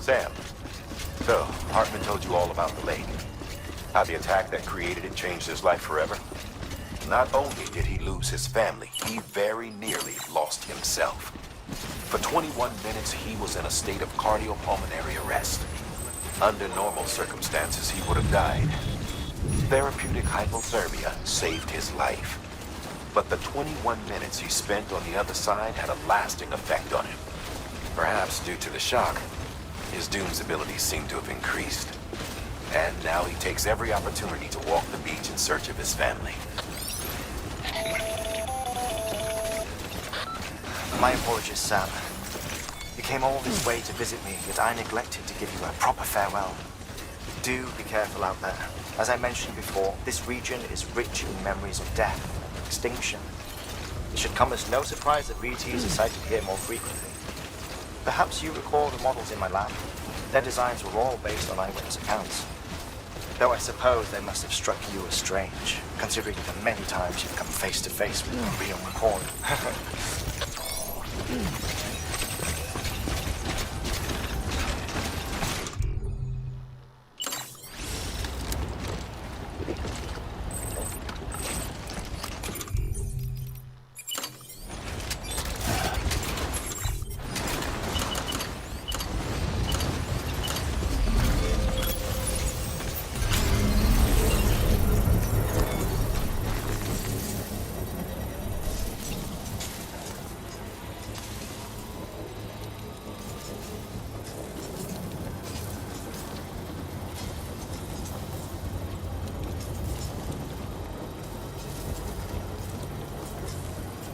Sam, so Hartman told you all about the lake. How the attack that created it changed his life forever? Not only did he lose his family, he very nearly lost himself. For 21 minutes, he was in a state of cardiopulmonary arrest. Under normal circumstances, he would have died. Therapeutic hypothermia saved his life. But the 21 minutes he spent on the other side had a lasting effect on him. Perhaps due to the shock, his Doom's abilities seem to have increased. And now he takes every opportunity to walk the beach in search of his family. My apologies, Sam. You came all this way to visit me, yet I neglected to give you a proper farewell. Do be careful out there. As I mentioned before, this region is rich in memories of death, extinction. It should come as no surprise that VTs are sighted here more frequently. Perhaps you recall the models in my lab. Their designs were all based on eyewitness accounts. Though I suppose they must have struck you as strange, considering the many times you've come face to face with a real McCoy.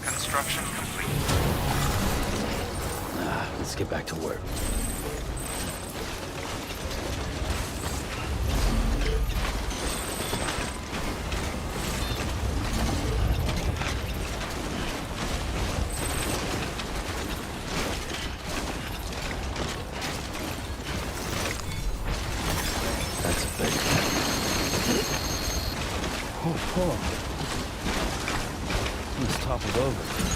Construction complete. Let's get back to work. That's a big Oh. Let's top it over.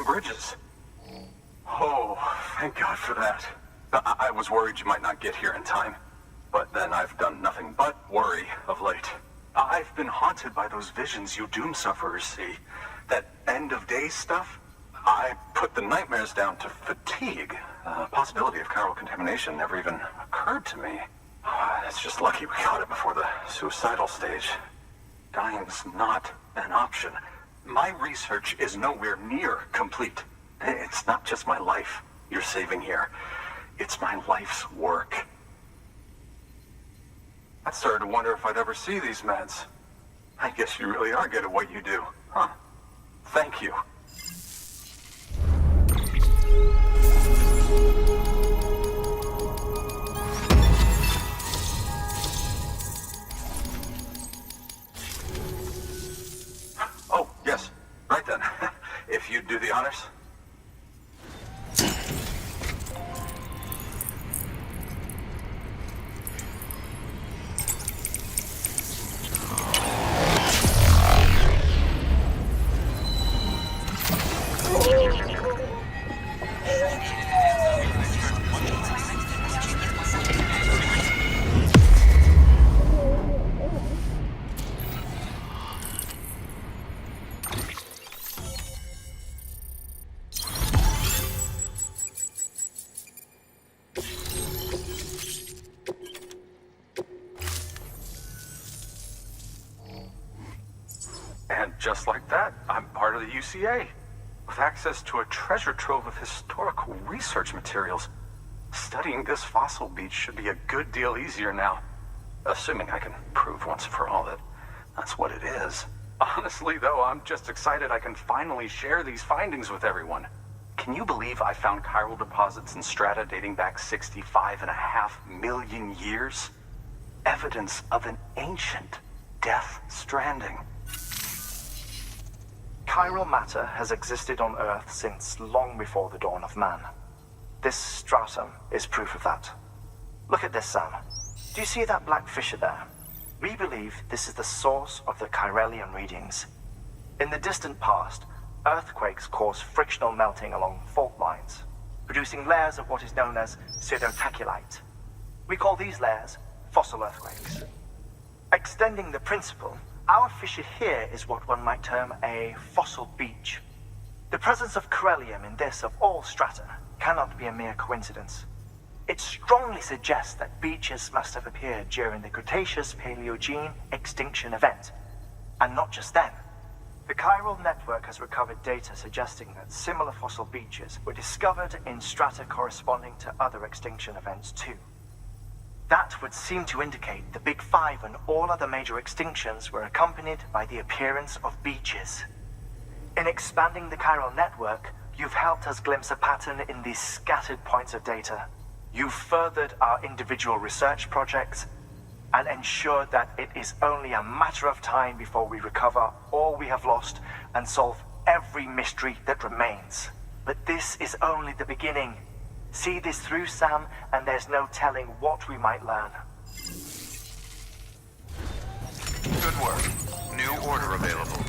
Bridges. Oh, thank God for that. I was worried you might not get here in time. But then I've done nothing but worry of late. I've been haunted by those visions you Doom sufferers see. That end-of-days stuff. I put the nightmares down to fatigue. The possibility of chiral contamination never even occurred to me. It's just lucky we got it before the suicidal stage. Dying's not an option. My research is nowhere near complete. It's not just my life you're saving here. It's my life's work. I started to wonder if I'd ever see these meds. I guess you really are good at what you do, huh? Thank you. Oh, yes. Right then. If you'd do the honors. And just like that, I'm part of the UCA, with access to a treasure trove of historical research materials. Studying this fossil beach should be a good deal easier now, assuming I can prove once for all that that's what it is. Honestly, though, I'm just excited I can finally share these findings with everyone. Can you believe I found chiral deposits in strata dating back 65.5 million years? Evidence of an ancient death stranding. Chiral matter has existed on Earth since long before the dawn of man. This stratum is proof of that. Look at this, Sam. Do you see that black fissure there? We believe this is the source of the Chiralian readings. In the distant past, earthquakes caused frictional melting along fault lines, producing layers of what is known as pseudotaculite. We call these layers fossil earthquakes. Extending the principle, our fissure here is what one might term a fossil beach. The presence of chiralium in this of all strata cannot be a mere coincidence. It strongly suggests that beaches must have appeared during the Cretaceous-Paleogene extinction event. And not just then. The chiral network has recovered data suggesting that similar fossil beaches were discovered in strata corresponding to other extinction events too. That would seem to indicate the Big Five and all other major extinctions were accompanied by the appearance of beaches. In expanding the chiral network, you've helped us glimpse a pattern in these scattered points of data. You've furthered our individual research projects and ensured that it is only a matter of time before we recover all we have lost and solve every mystery that remains. But this is only the beginning. See this through, Sam, and there's no telling what we might learn. Good work. New order available.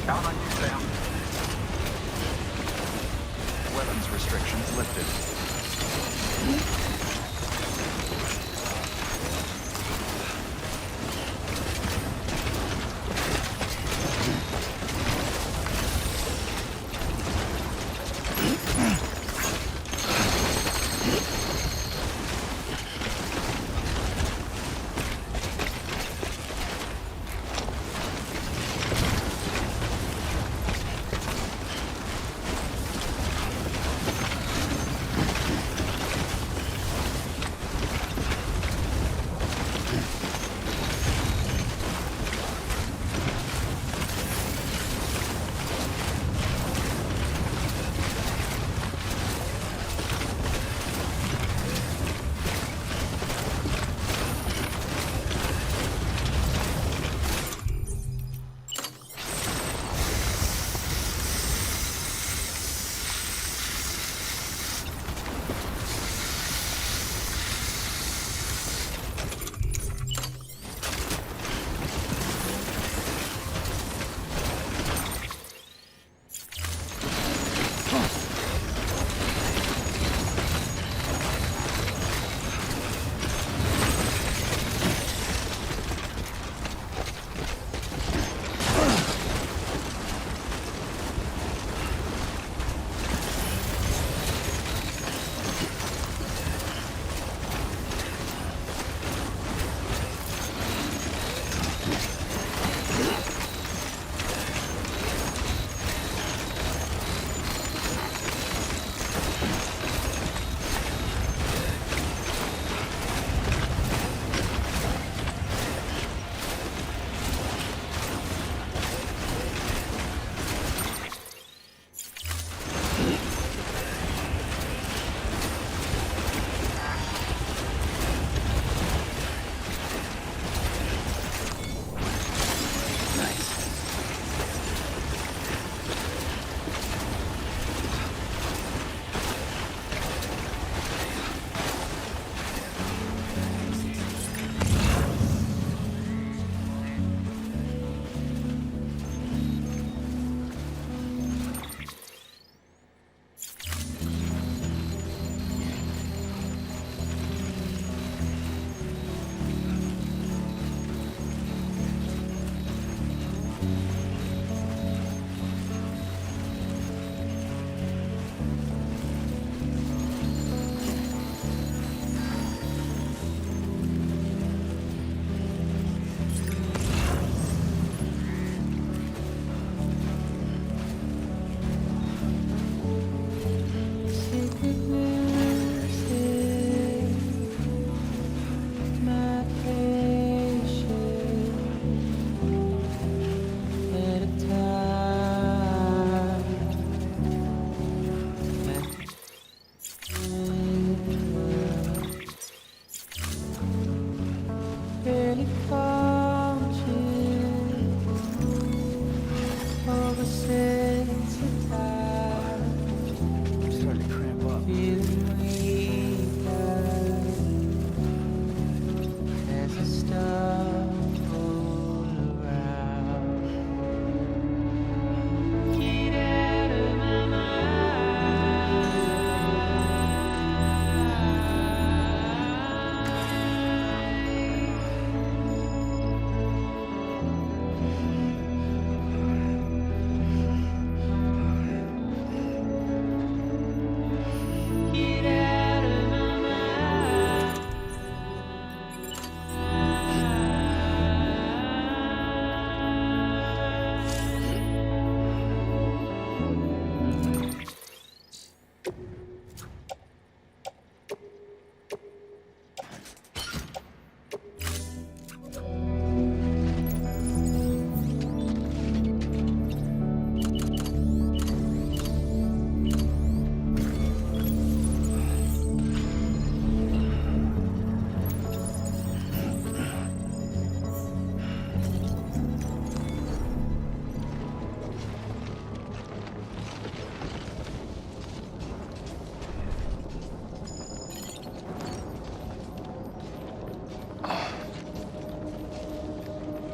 Count on you, Sam. Weapons restrictions lifted. I'm starting to cramp up.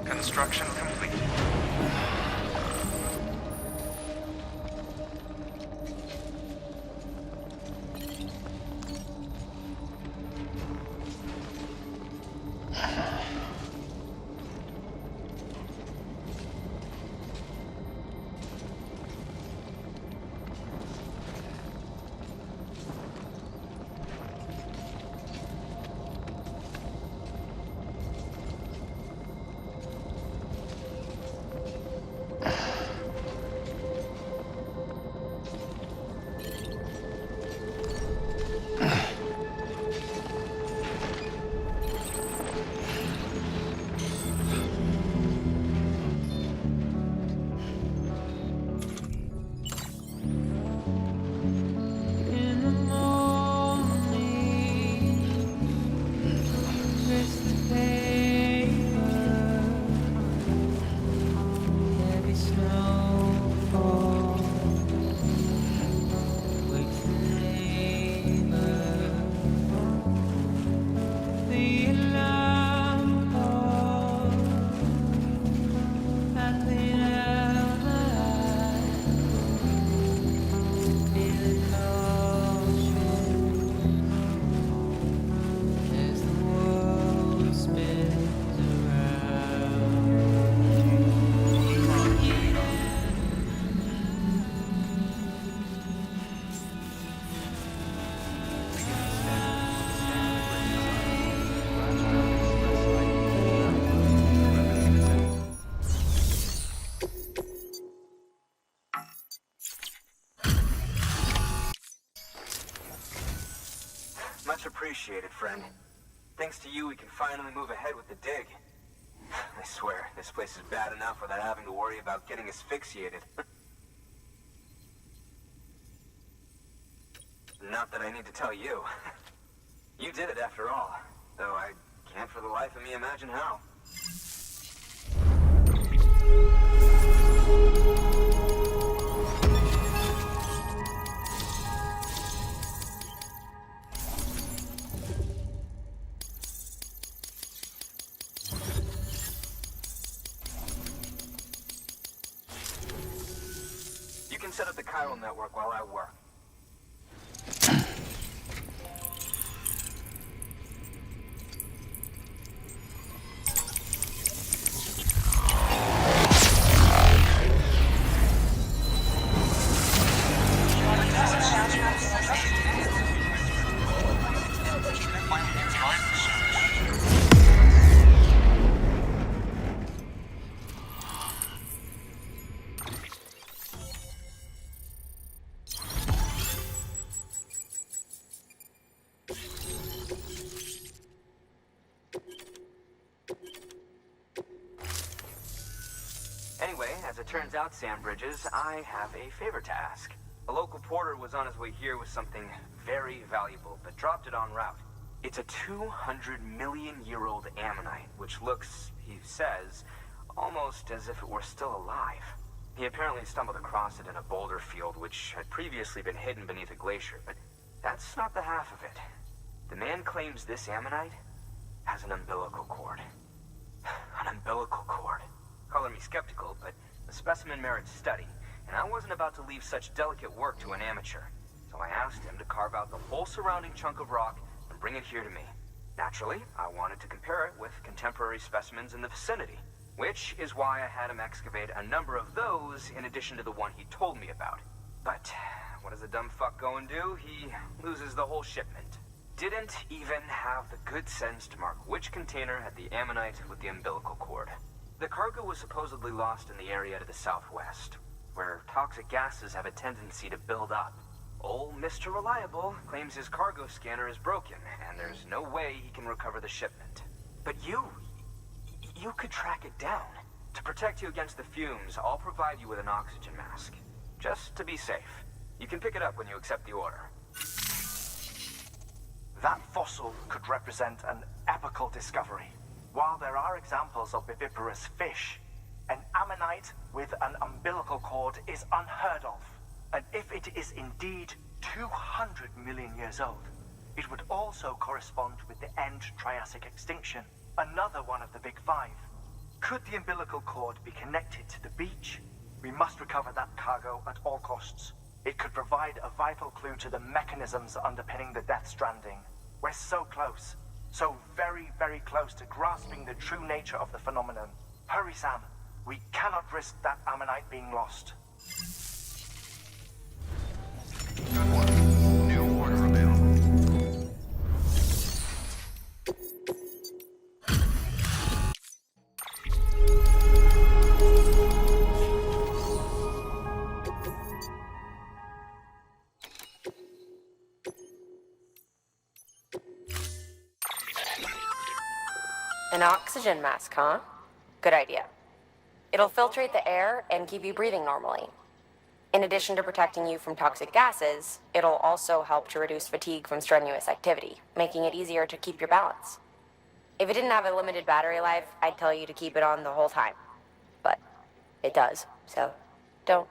Construction complete. Much appreciated, friend. Thanks to you, we can finally move ahead with the dig. I swear, this place is bad enough without having to worry about getting asphyxiated. Not that I need to tell you. You did it after all, though I can't for the life of me imagine how. You can set up the chiral network while I work. Anyway, as it turns out, Sam Bridges, I have a favor to ask. A local porter was on his way here with something very valuable, but dropped it en route. It's a 200-million-year-old ammonite, which looks, he says, almost as if it were still alive. He apparently stumbled across it in a boulder field which had previously been hidden beneath a glacier, but that's not the half of it. The man claims this ammonite has an umbilical cord. An umbilical cord. Color me skeptical, but the specimen merits study, and I wasn't about to leave such delicate work to an amateur. So I asked him to carve out the whole surrounding chunk of rock and bring it here to me. Naturally, I wanted to compare it with contemporary specimens in the vicinity, which is why I had him excavate a number of those in addition to the one he told me about. But what does a dumb fuck go and do? He loses the whole shipment. Didn't even have the good sense to mark which container had the ammonite with the umbilical cord. The cargo was supposedly lost in the area to the southwest, where toxic gases have a tendency to build up. Old Mr. Reliable claims his cargo scanner is broken, and there's no way he can recover the shipment. But you could track it down. To protect you against the fumes, I'll provide you with an oxygen mask. Just to be safe. You can pick it up when you accept the order. That fossil could represent an epical discovery. While there are examples of viviparous fish, an ammonite with an umbilical cord is unheard of. And if it is indeed 200 million years old, it would also correspond with the end Triassic extinction, another one of the big five. Could the umbilical cord be connected to the beach? We must recover that cargo at all costs. It could provide a vital clue to the mechanisms underpinning the Death Stranding. We're so close. So very, very close to grasping the true nature of the phenomenon. Hurry, Sam. We cannot risk that ammonite being lost. Good work. New order available. An oxygen mask, huh? Good idea. It'll filtrate the air and keep you breathing normally. In addition to protecting you from toxic gases, it'll also help to reduce fatigue from strenuous activity, making it easier to keep your balance. If it didn't have a limited battery life, I'd tell you to keep it on the whole time. But it does, so don't.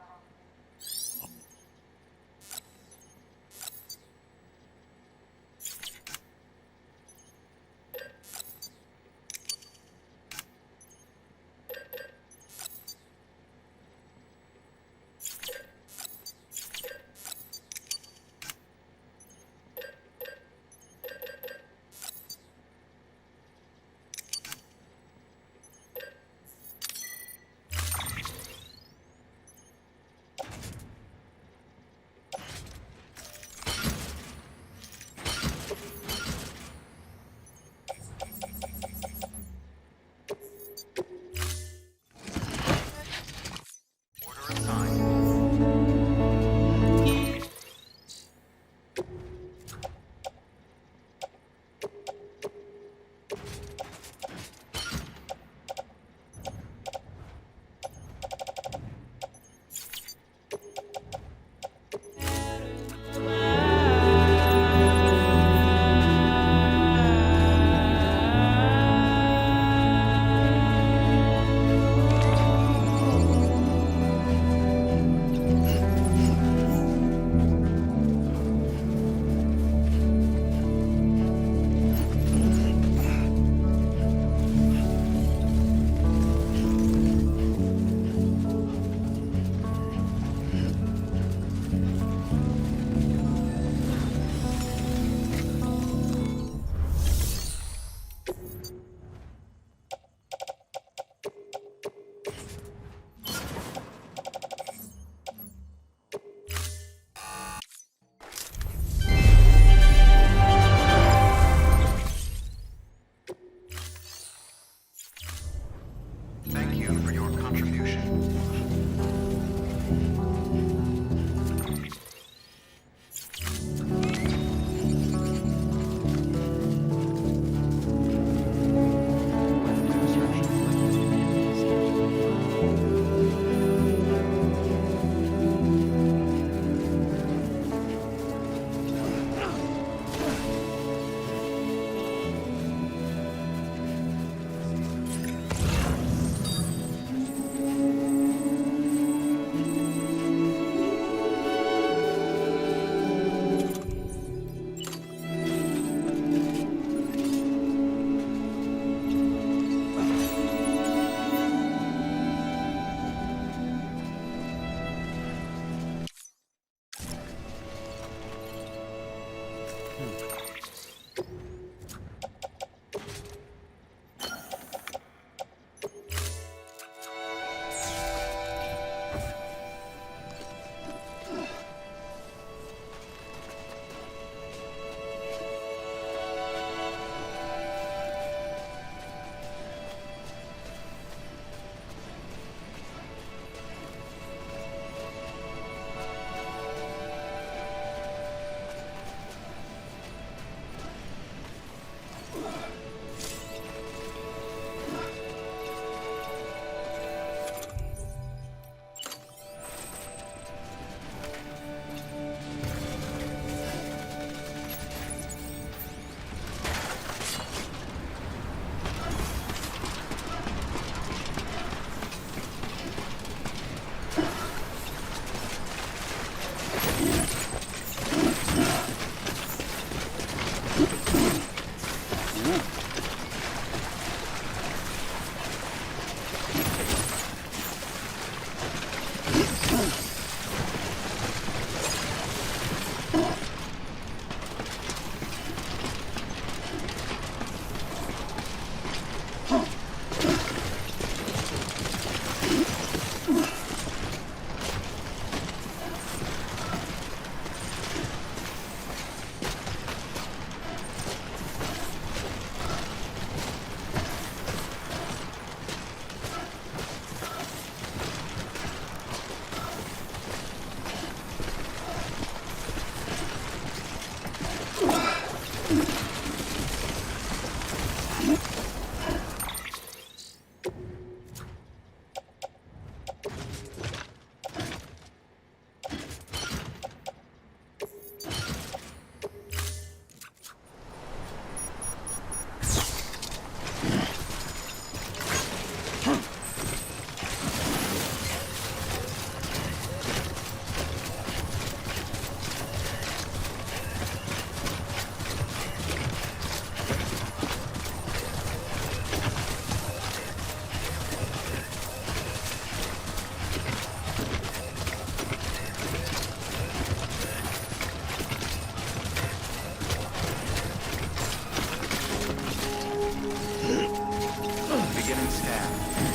Beginning scan.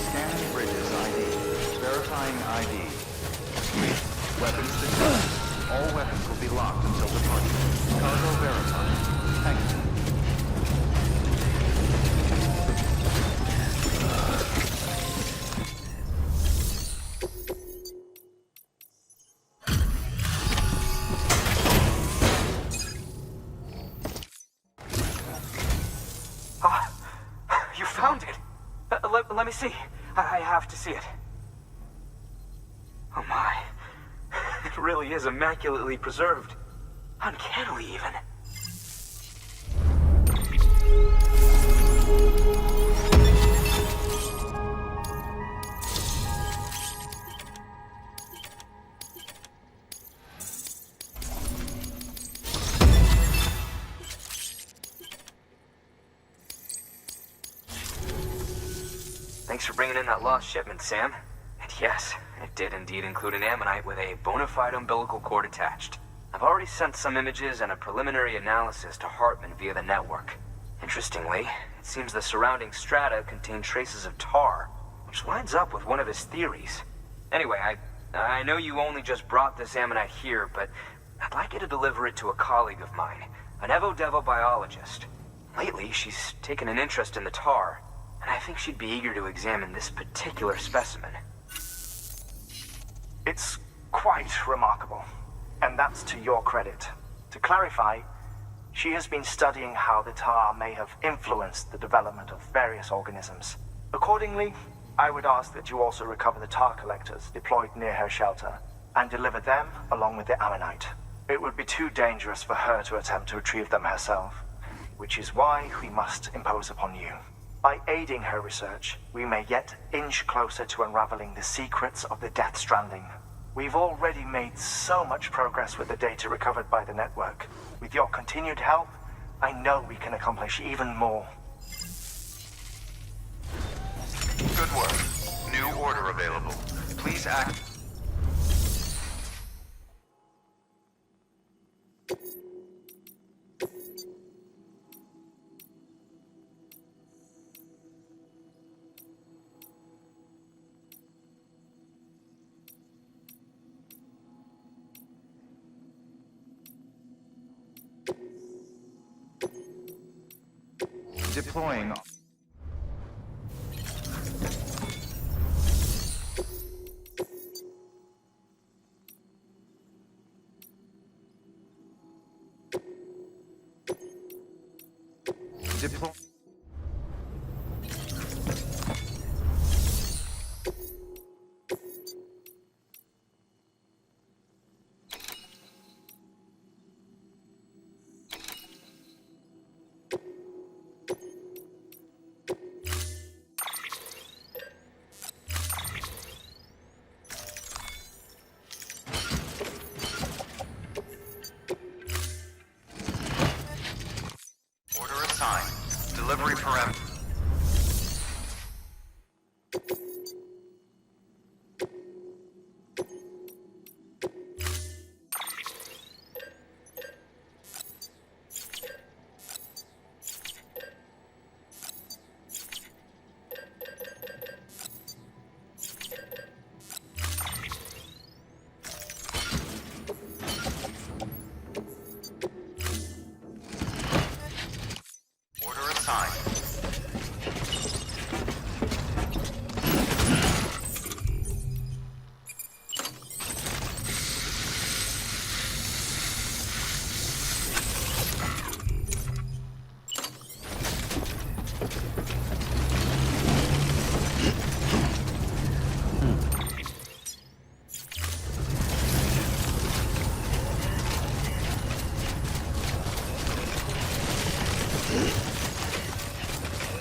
Scanning bridges ID. Verifying ID. Weapons detected. All weapons will be locked until departure. Cargo verified. Thank you. You found it! Let me see. I have to see it. Oh my. It really is immaculately preserved. Uncannily, even. Thanks for bringing in that lost shipment, Sam. And yes, it did indeed include an ammonite with a bona fide umbilical cord attached. I've already sent some images and a preliminary analysis to Hartman via the network. Interestingly, it seems the surrounding strata contain traces of tar, which lines up with one of his theories. Anyway, I know you only just brought this ammonite here, but I'd like you to deliver it to a colleague of mine, an Evo-Devo biologist. Lately, she's taken an interest in the tar, and I think she'd be eager to examine this particular specimen. It's quite remarkable, and that's to your credit. To clarify, she has been studying how the tar may have influenced the development of various organisms. Accordingly, I would ask that you also recover the tar collectors deployed near her shelter and deliver them along with the ammonite. It would be too dangerous for her to attempt to retrieve them herself, which is why we must impose upon you. By aiding her research, we may yet inch closer to unraveling the secrets of the Death Stranding. We've already made so much progress with the data recovered by the network. With your continued help, I know we can accomplish even more. Good work. New order available. Please act. Deploying. Deploy. Order assigned.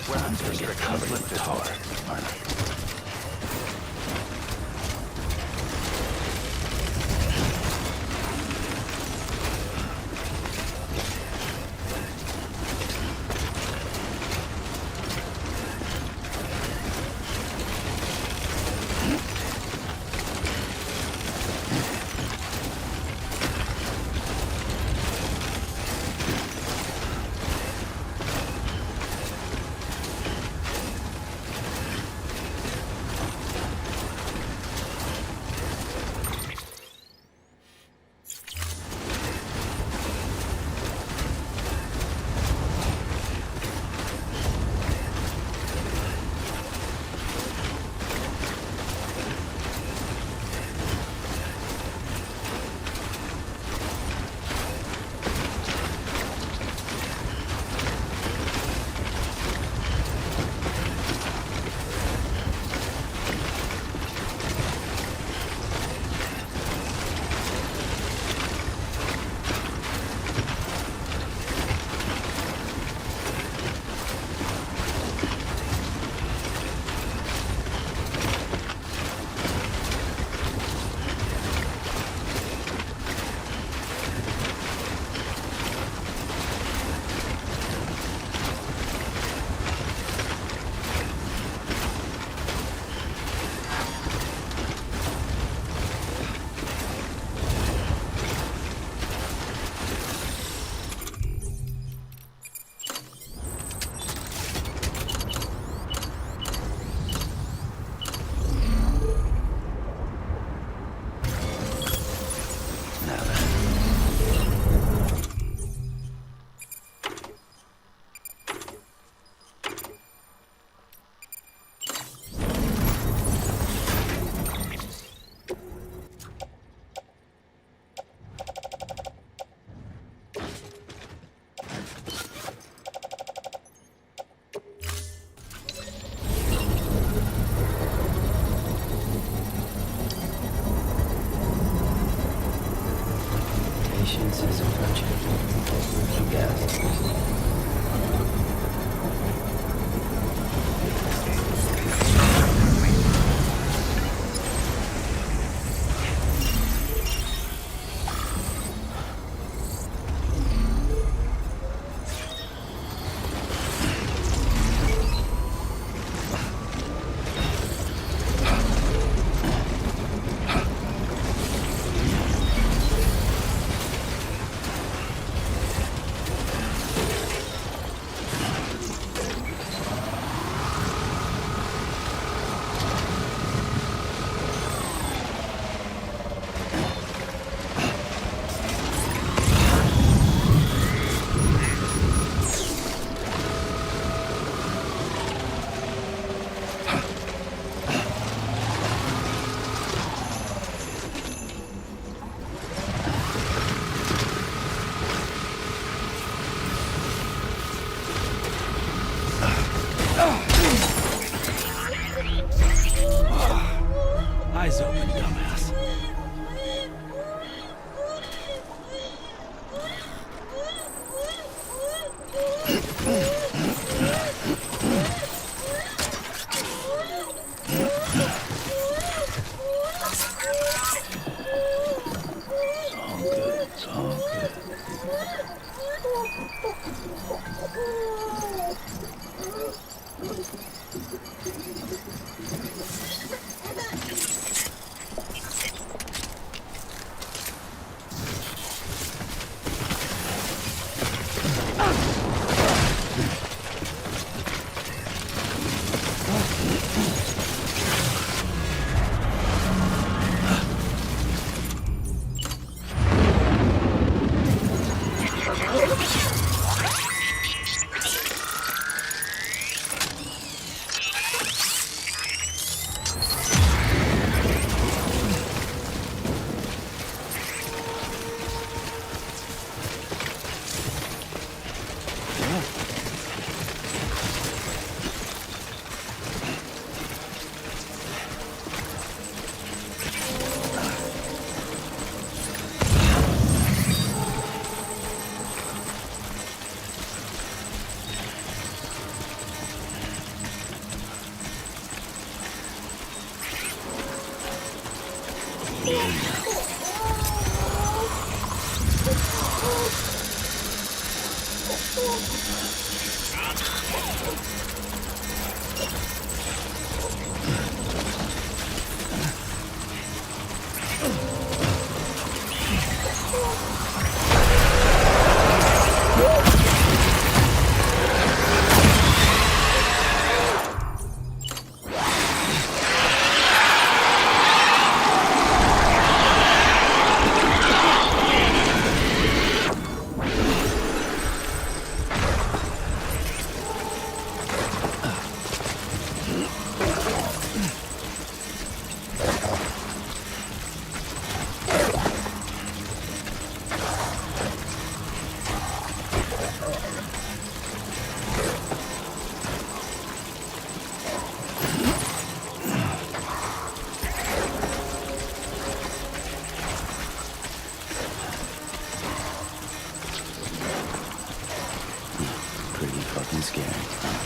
Weapons restricted. Covered with tar, aren't I? Patience is a virtue. You guess. Eyes open, dumbass. It's all good. It's all good. Pretty fucking scary.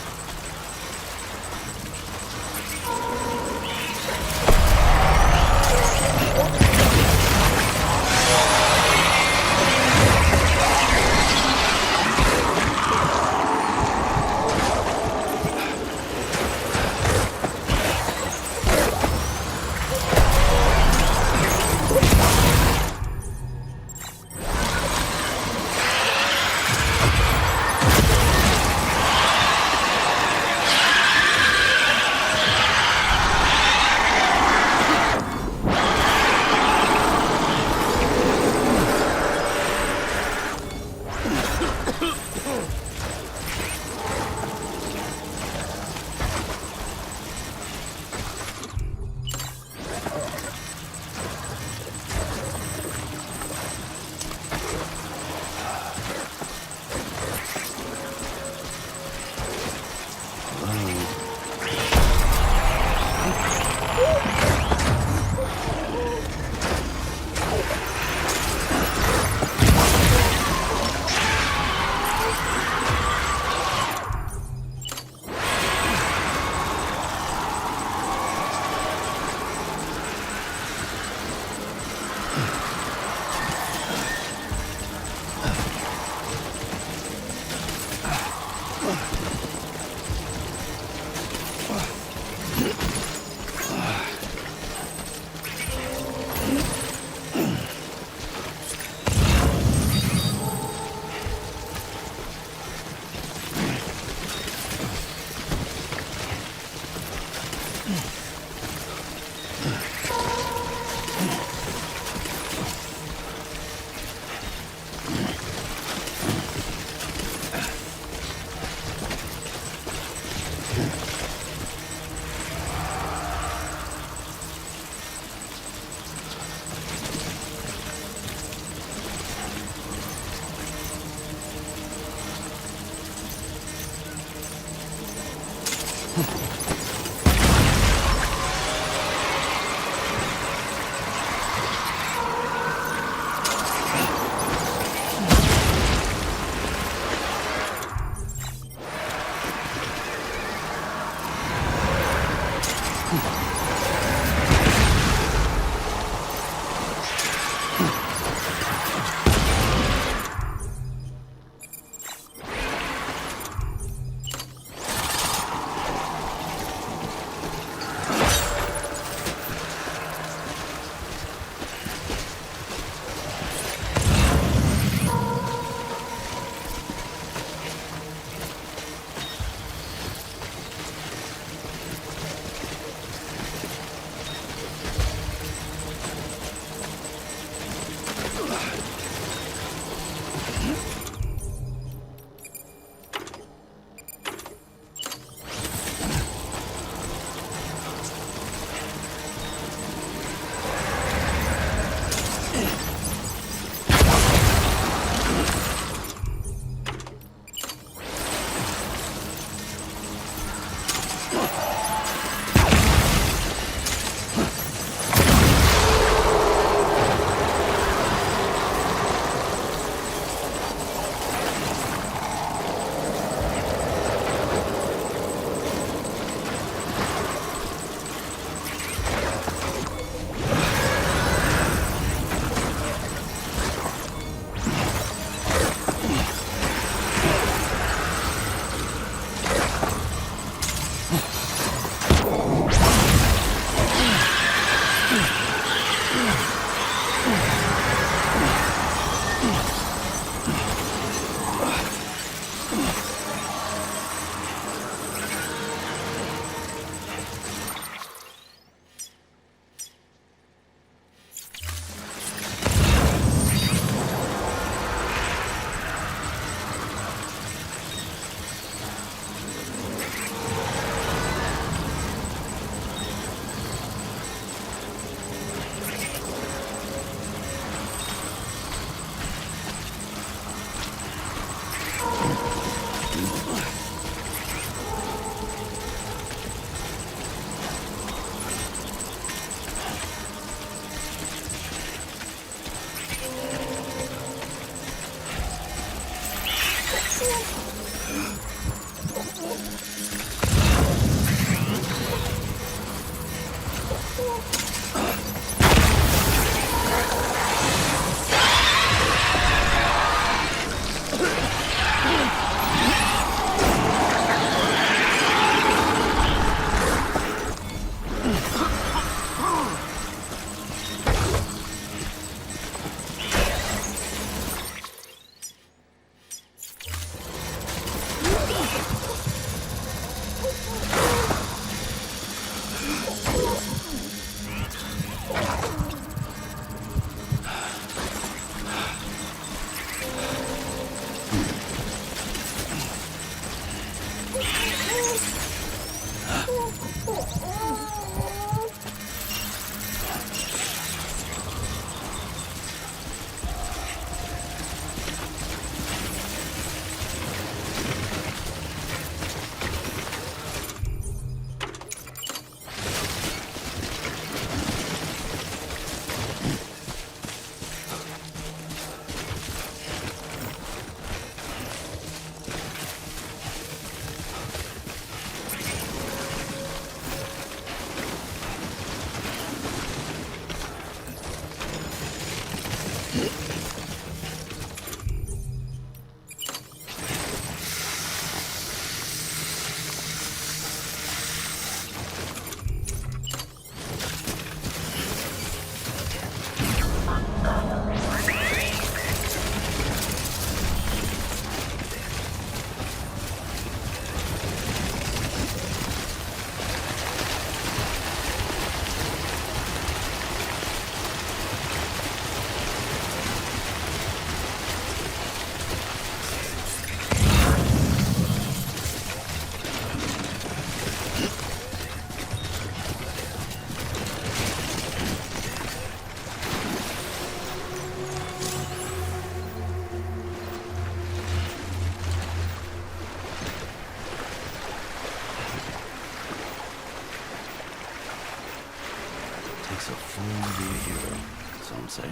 Takes a fool to be a hero, some say.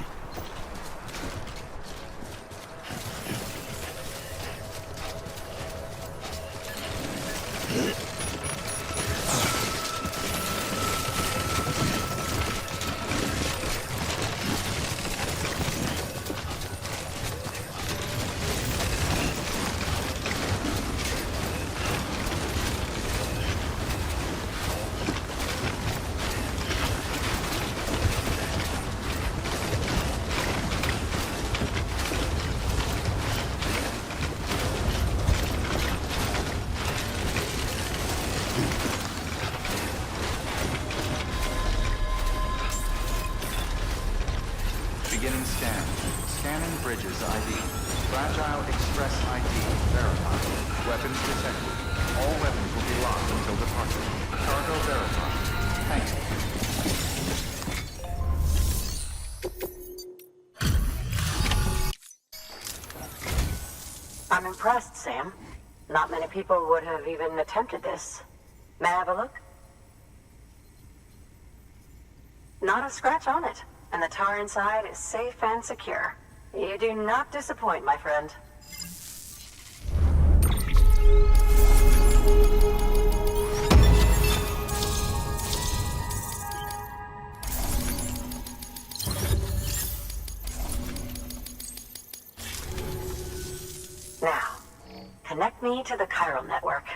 Beginning scan. Scanning bridges ID. Fragile Express ID verified. Weapons detected. All weapons will be locked until departure. Cargo verified. Thanks. I'm impressed, Sam. Not many people would have even attempted this. May I have a look? Not a scratch on it, and the tar inside is safe and secure. You do not disappoint, my friend. Now, connect me to the chiral network.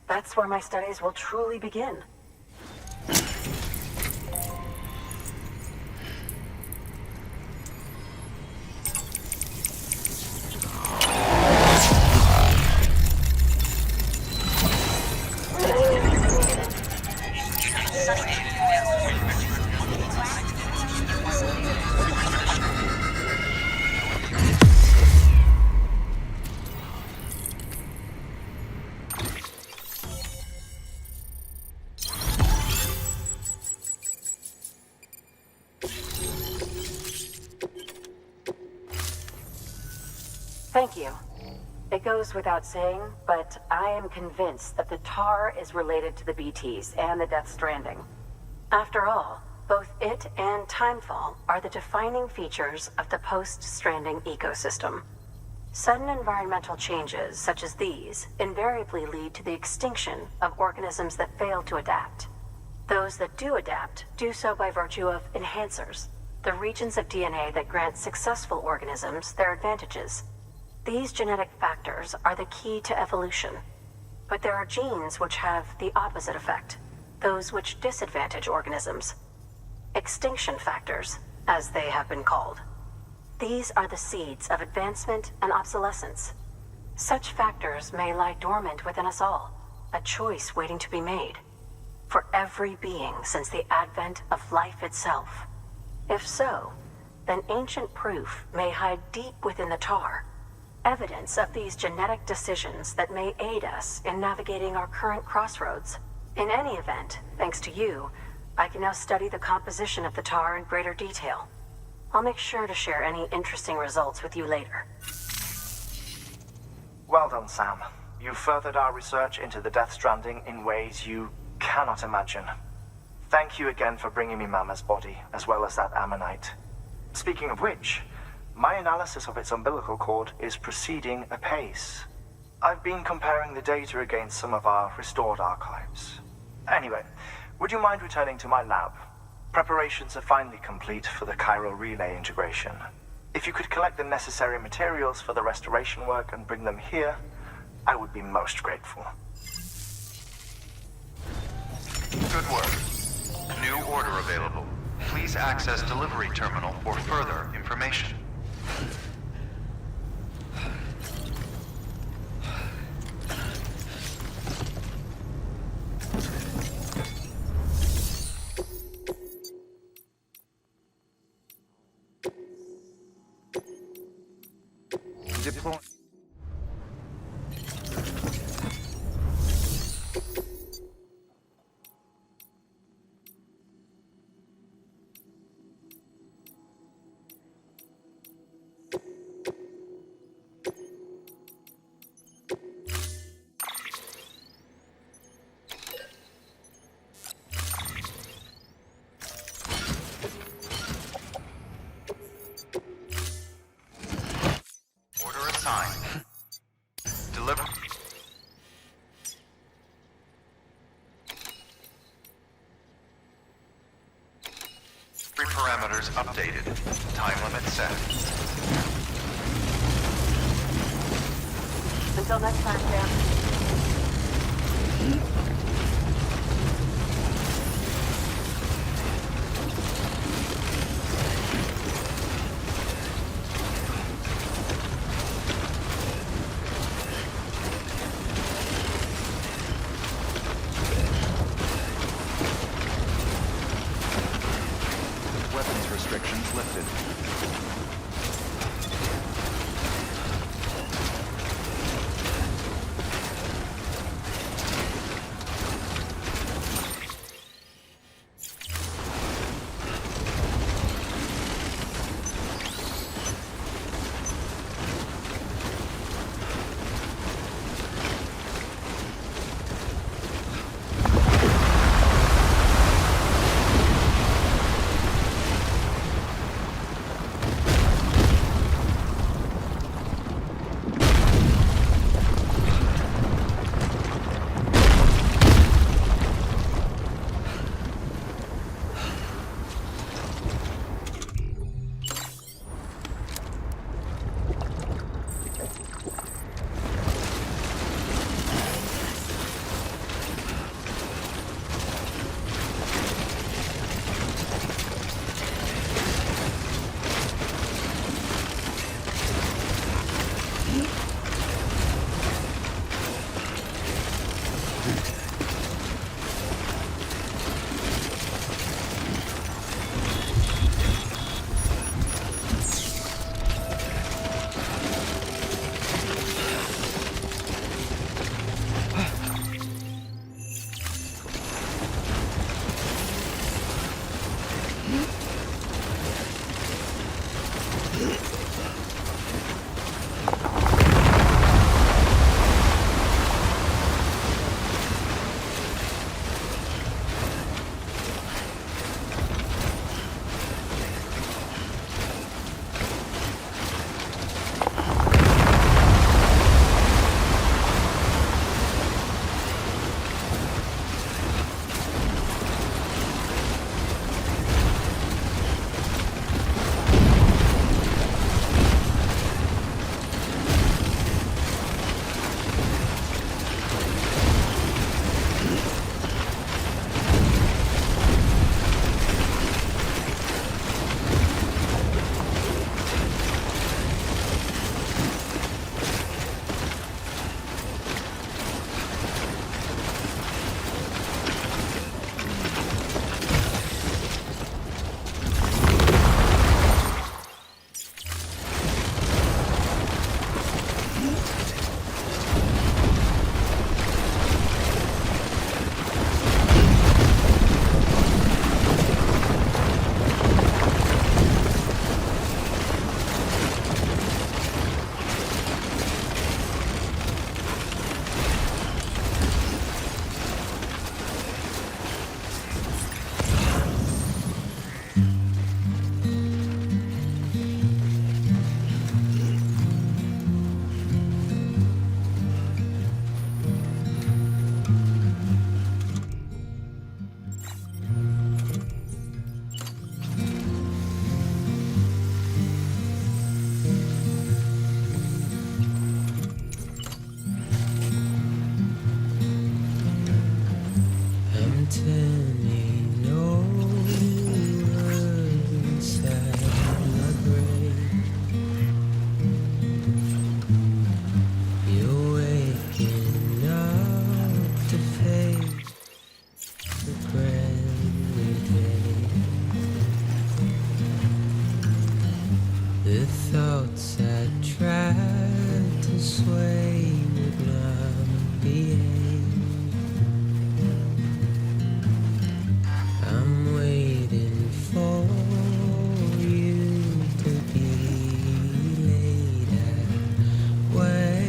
That's where my studies will truly begin. Thank you. It goes without saying, but I am convinced that the tar is related to the BTs and the Death Stranding. After all, both it and Timefall are the defining features of the post-Stranding ecosystem. Sudden environmental changes such as these invariably lead to the extinction of organisms that fail to adapt. Those that do adapt do so by virtue of enhancers, the regions of DNA that grant successful organisms their advantages. These genetic factors are the key to evolution. But there are genes which have the opposite effect, those which disadvantage organisms. Extinction factors, as they have been called. These are the seeds of advancement and obsolescence. Such factors may lie dormant within us all, a choice waiting to be made. For every being since the advent of life itself. If so, then ancient proof may hide deep within the tar. Evidence of these genetic decisions that may aid us in navigating our current crossroads. In any event, thanks to you, I can now study the composition of the tar in greater detail. I'll make sure to share any interesting results with you later. Well done, Sam. You furthered our research into the Death Stranding in ways you cannot imagine. Thank you again for bringing me Mama's body, as well as that ammonite. Speaking of which, my analysis of its umbilical cord is proceeding apace. I've been comparing the data against some of our restored archives. Anyway, would you mind returning to my lab? Preparations are finally complete for the chiral relay integration. If you could collect the necessary materials for the restoration work and bring them here, I would be most grateful. Good work. New order available. Please access delivery terminal for further information. Deploy. Order assigned. Deliver. Three parameters updated. Time limit set. Until next time, Sam. Weapons restrictions lifted. turning over inside my brain. You're waking up to face the brand new day. The thoughts I tried to sway would not behave. I'm waiting for you to be later. Wait.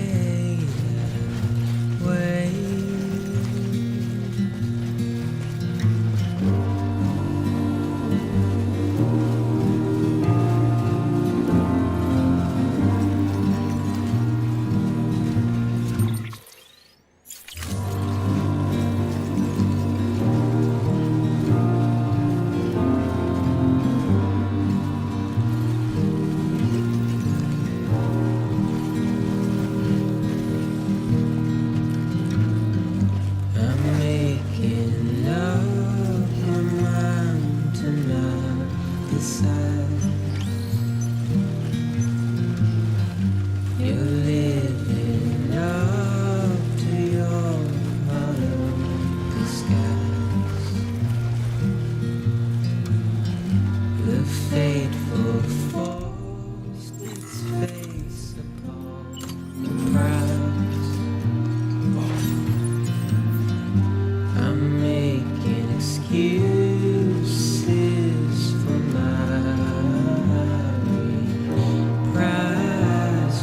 I'm making up my mind to not decide. You're living up to your hollow disguise. The fateful forced its face upon the prize. I'm making excuses for my reprise.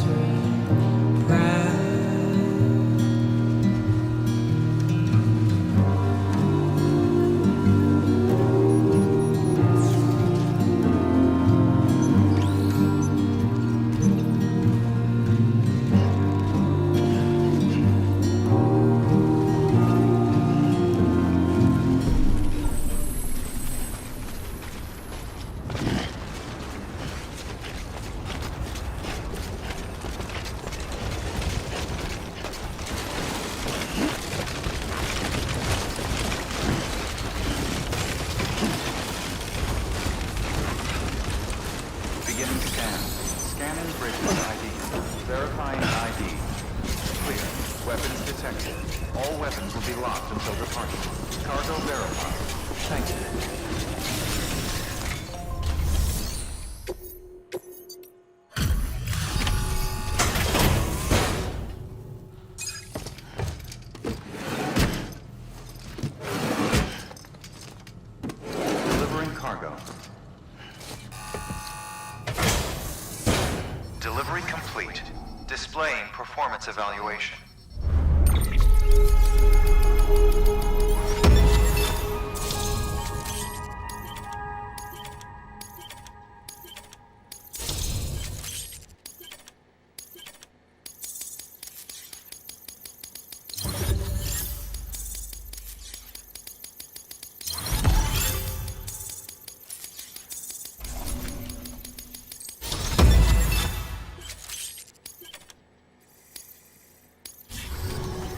Beginning scan. Scanning bridges ID. Verifying ID. Clear. Weapons detected. All weapons will be locked until departure. Cargo verified. Thank you. Delivering cargo. Delivery complete. Displaying performance evaluation.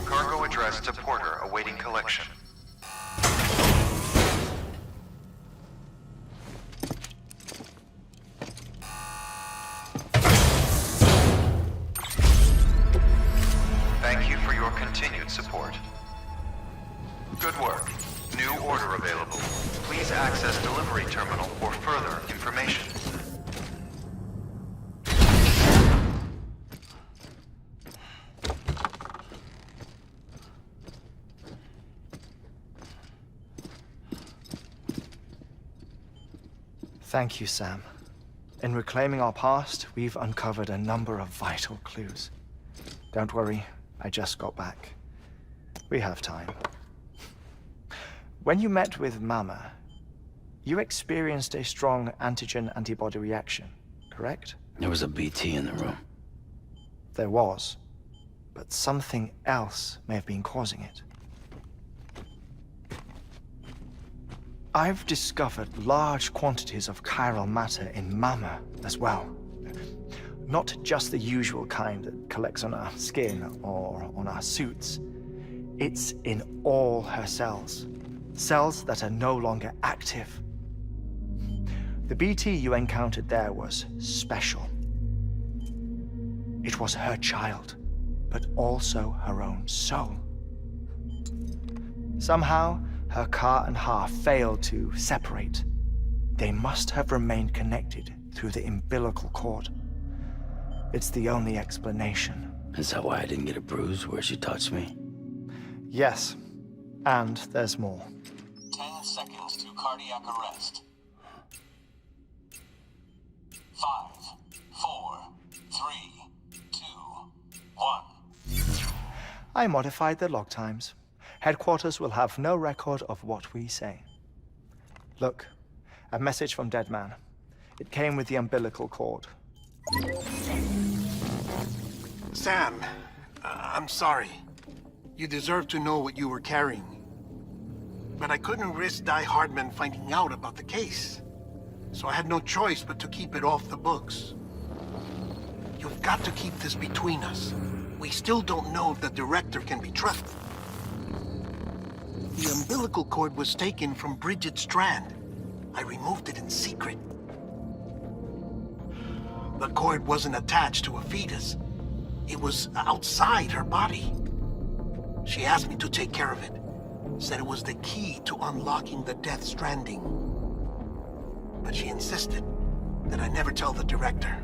Cargo addressed to Porter awaiting collection. Thank you for your continued support. Good work. New order available. Please access delivery terminal for further information. Thank you, Sam. In reclaiming our past, we've uncovered a number of vital clues. Don't worry, I just got back. We have time. When you met with Mama, you experienced a strong antigen-antibody reaction, correct? There was a BT in the room. There was, but something else may have been causing it. I've discovered large quantities of chiral matter in Mama as well. Not just the usual kind that collects on our skin or on our suits. It's in all her cells. cells that are no longer active. The BT you encountered there was special. It was her child, but also her own soul. Somehow, her car and half failed to separate. They must have remained connected through the umbilical cord. It's the only explanation. Is that why I didn't get a bruise where she touched me? Yes, and there's more. 10 seconds to cardiac arrest. 5, 4, 3, 2, 1. I modified the log times. Headquarters will have no record of what we say. Look, a message from Deadman. It came with the umbilical cord. Sam, I'm sorry. You deserve to know what you were carrying. But I couldn't risk Die Hardman finding out about the case. So I had no choice but to keep it off the books. You've got to keep this between us. We still don't know if the director can be trusted. The umbilical cord was taken from Bridget Strand. I removed it in secret. The cord wasn't attached to a fetus. It was outside her body. She asked me to take care of it. Said it was the key to unlocking the Death Stranding. But she insisted that I never tell the director.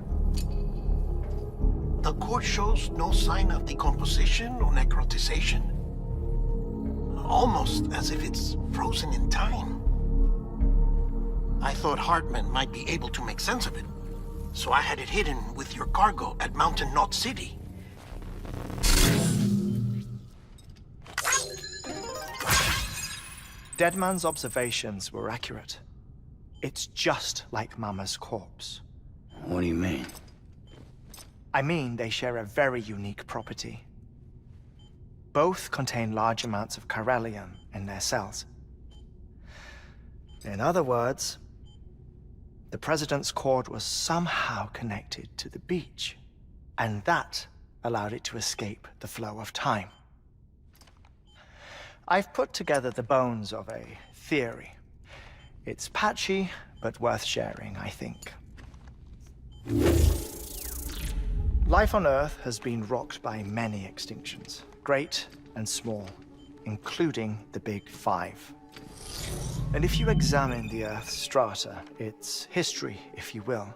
The cord shows no sign of decomposition or necrotization. Almost as if it's frozen in time. I thought Hartman might be able to make sense of it. So I had it hidden with your cargo at Mountain Knot City. Deadman's observations were accurate. It's just like Mama's corpse. What do you mean? I mean, they share a very unique property. Both contain large amounts of chiralium in their cells. In other words, the President's cord was somehow connected to the beach, and that allowed it to escape the flow of time. I've put together the bones of a theory. It's patchy, but worth sharing, I think. Life on Earth has been rocked by many extinctions, great and small, including the Big Five. And if you examine the Earth's strata, its history, if you will,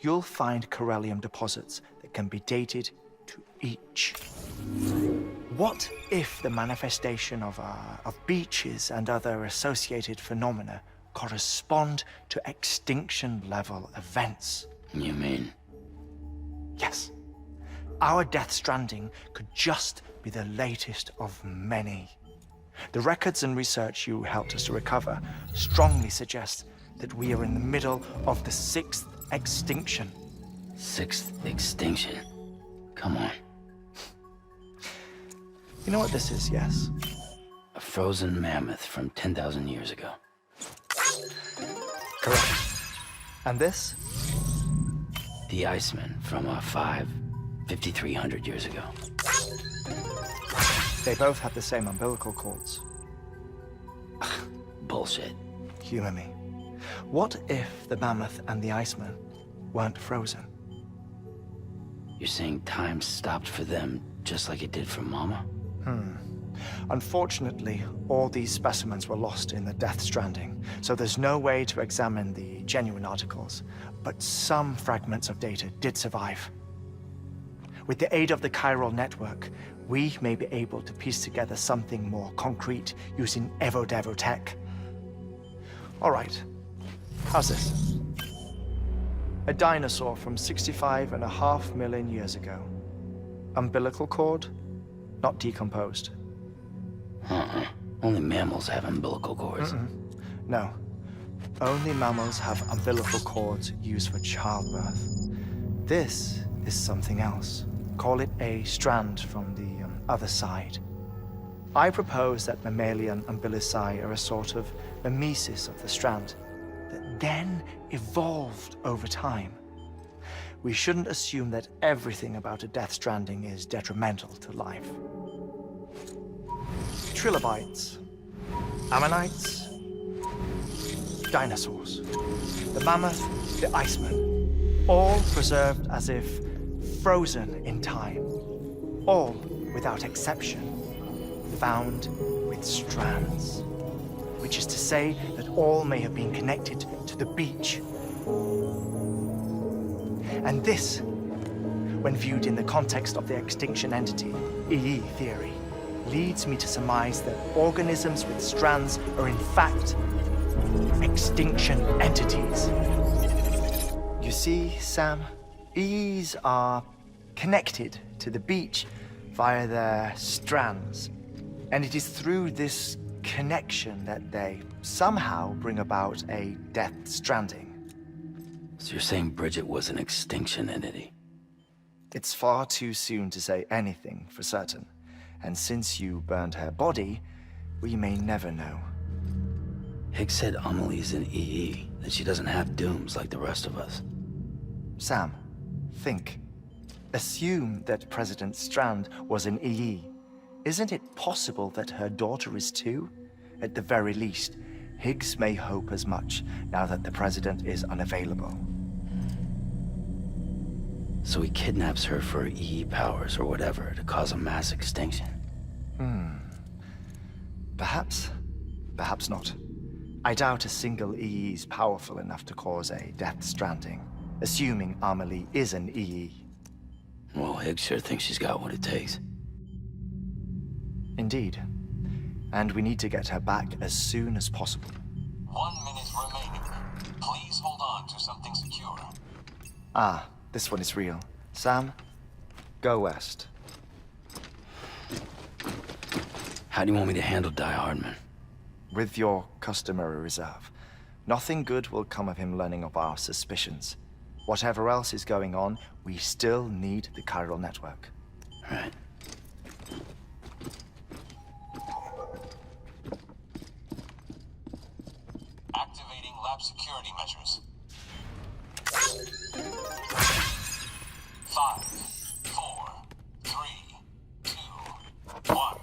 you'll find chiralium deposits that can be dated to each. What if the manifestation of beaches and other associated phenomena correspond to extinction-level events? You mean? Yes. Our Death Stranding could just be the latest of many. The records and research you helped us to recover strongly suggest that we are in the middle of the 6th extinction. 6th extinction? Come on. You know what this is, yes? A frozen mammoth from 10,000 years ago. Correct. And this? The Iceman from 5,300 years ago. They both have the same umbilical cords. Bullshit. Humor me. What if the mammoth and the Iceman weren't frozen? You're saying time stopped for them just like it did for Mama? Unfortunately, all these specimens were lost in the Death Stranding, so there's no way to examine the genuine articles, but some fragments of data did survive. With the aid of the chiral network, we may be able to piece together something more concrete using Evo-Devo tech. All right, how's this? A dinosaur from 65.5 million years ago. Umbilical cord, not decomposed. Only mammals have umbilical cords. No. Only mammals have umbilical cords used for childbirth. This is something else. Call it a strand from the other side. I propose that mammalian umbilici are a sort of mimesis of the strand that then evolved over time. We shouldn't assume that everything about a Death Stranding is detrimental to life. Trilobites. Ammonites, dinosaurs, the mammoth, the Iceman, all preserved as if frozen in time, all, without exception, found with strands, which is to say that all may have been connected to the beach. And this, when viewed in the context of the extinction entity, EE theory, leads me to surmise that organisms with strands are in fact extinction entities. You see, Sam, EEs are connected to the beach via their strands, and it is through this connection that they somehow bring about a death stranding. So you're saying Bridget was an extinction entity? It's far too soon to say anything for certain, and since you burned her body, we may never know. Higgs said Amelie's an EE, that she doesn't have dooms like the rest of us. Sam, think. Assume that President Strand was an EE. Isn't it possible that her daughter is too? At the very least, Higgs may hope as much now that the president is unavailable. So he kidnaps her for EE powers or whatever to cause a mass extinction. Perhaps. Perhaps not. I doubt a single EE is powerful enough to cause a death stranding, assuming Amelie is an EE. Well, Higgs sure thinks she's got what it takes. Indeed. And we need to get her back as soon as possible. 1 minute remaining. Please hold on to something secure. Ah, this one is real. Sam, go west. How do you want me to handle Die Hardman? With your customary reserve. Nothing good will come of him learning of our suspicions. Whatever else is going on, we still need the chiral network. Right. Activating lab security measures. 5, 4, 3, 2, 1.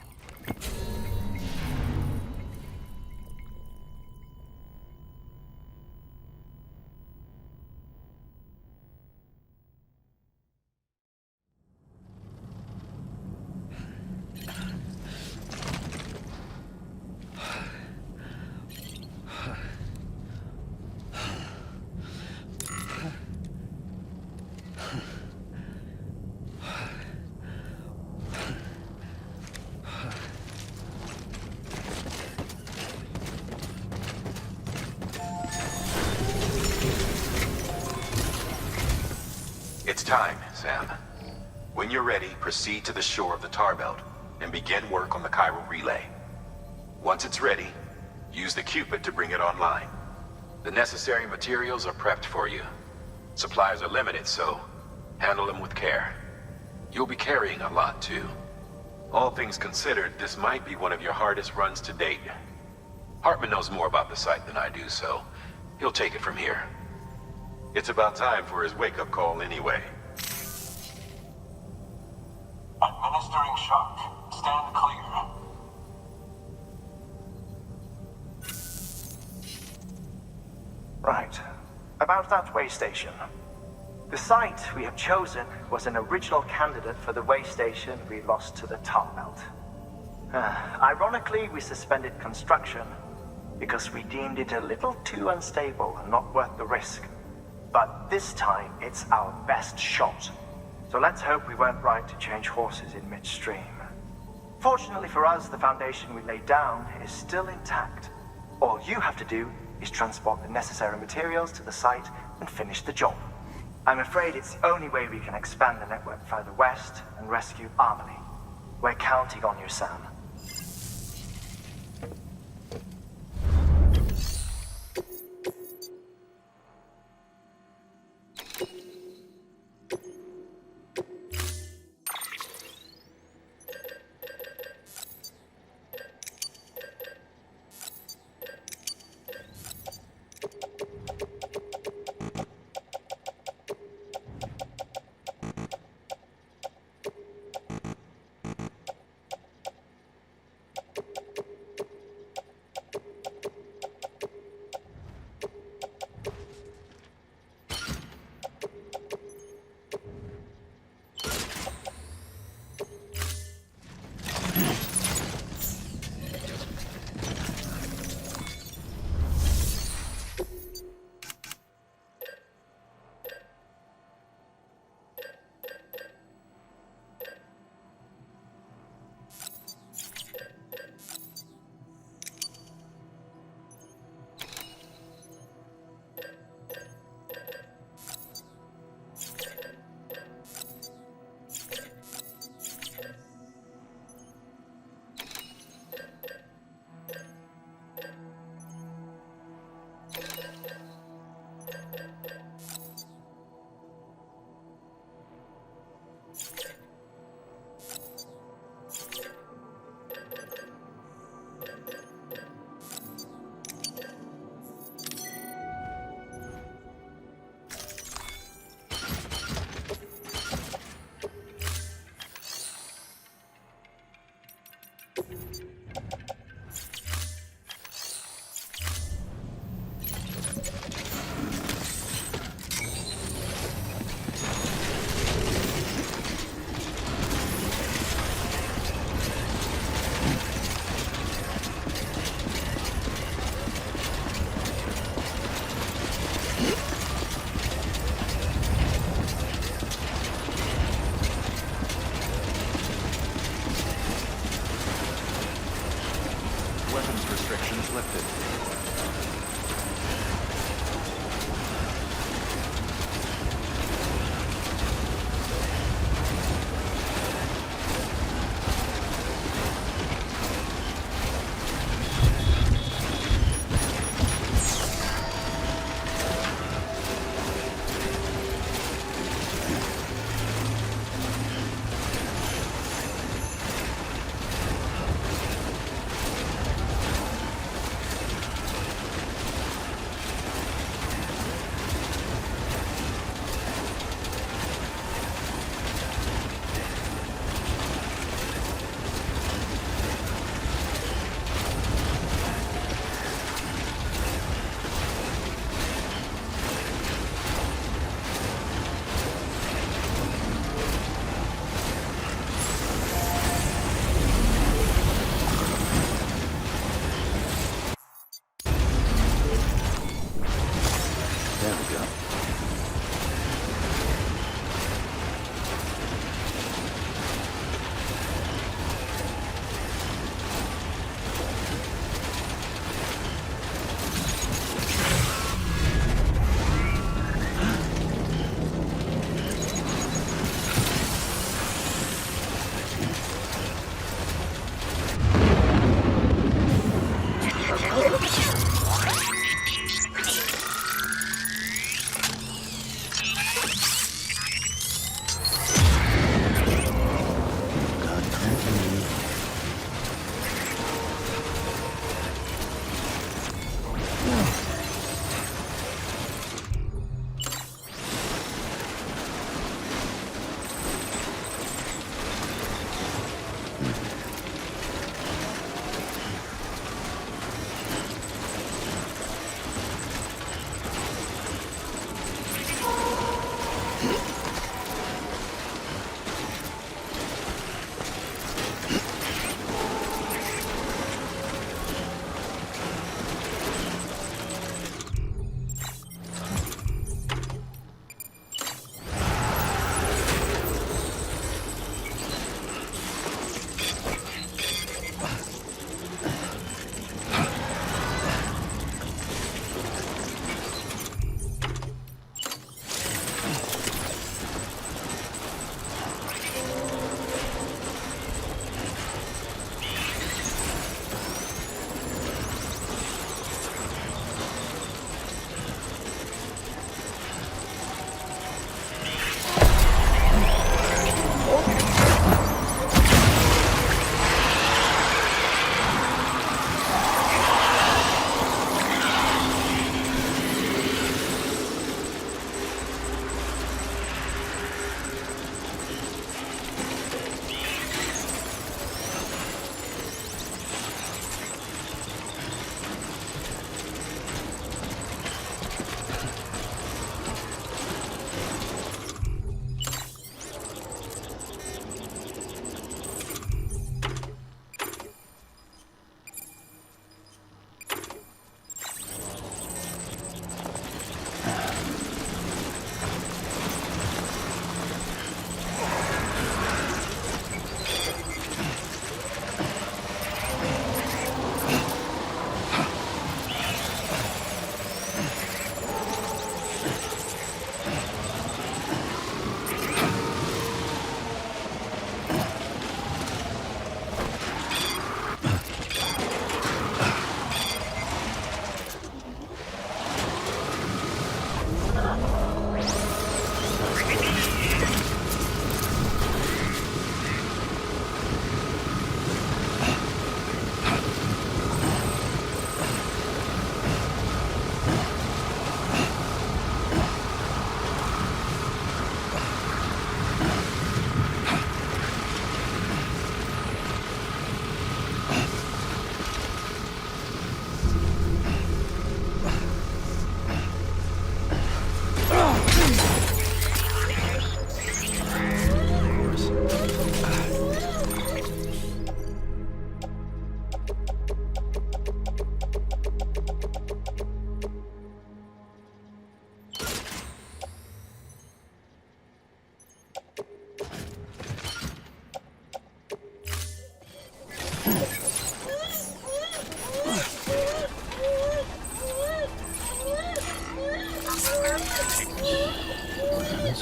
It's time, Sam. When you're ready, proceed to the shore of the tar belt and begin work on the chiral relay. Once it's ready, use the Cupid to bring it online. The necessary materials are prepped for you. Supplies are limited, so handle them with care. You'll be carrying a lot, too. All things considered, this might be one of your hardest runs to date. Hartman knows more about the site than I do, so he'll take it from here. It's about time for his wake-up call anyway. Administering shock. Stand clear. Right. About that way station. The site we have chosen was an original candidate for the way station we lost to the tar belt. Ironically, we suspended construction because we deemed it a little too unstable and not worth the risk. But this time, it's our best shot. So let's hope we weren't right to change horses in midstream. Fortunately for us, the foundation we laid down is still intact. All you have to do is transport the necessary materials to the site and finish the job. I'm afraid it's the only way we can expand the network further west and rescue Amelie. We're counting on you, Sam. lifted.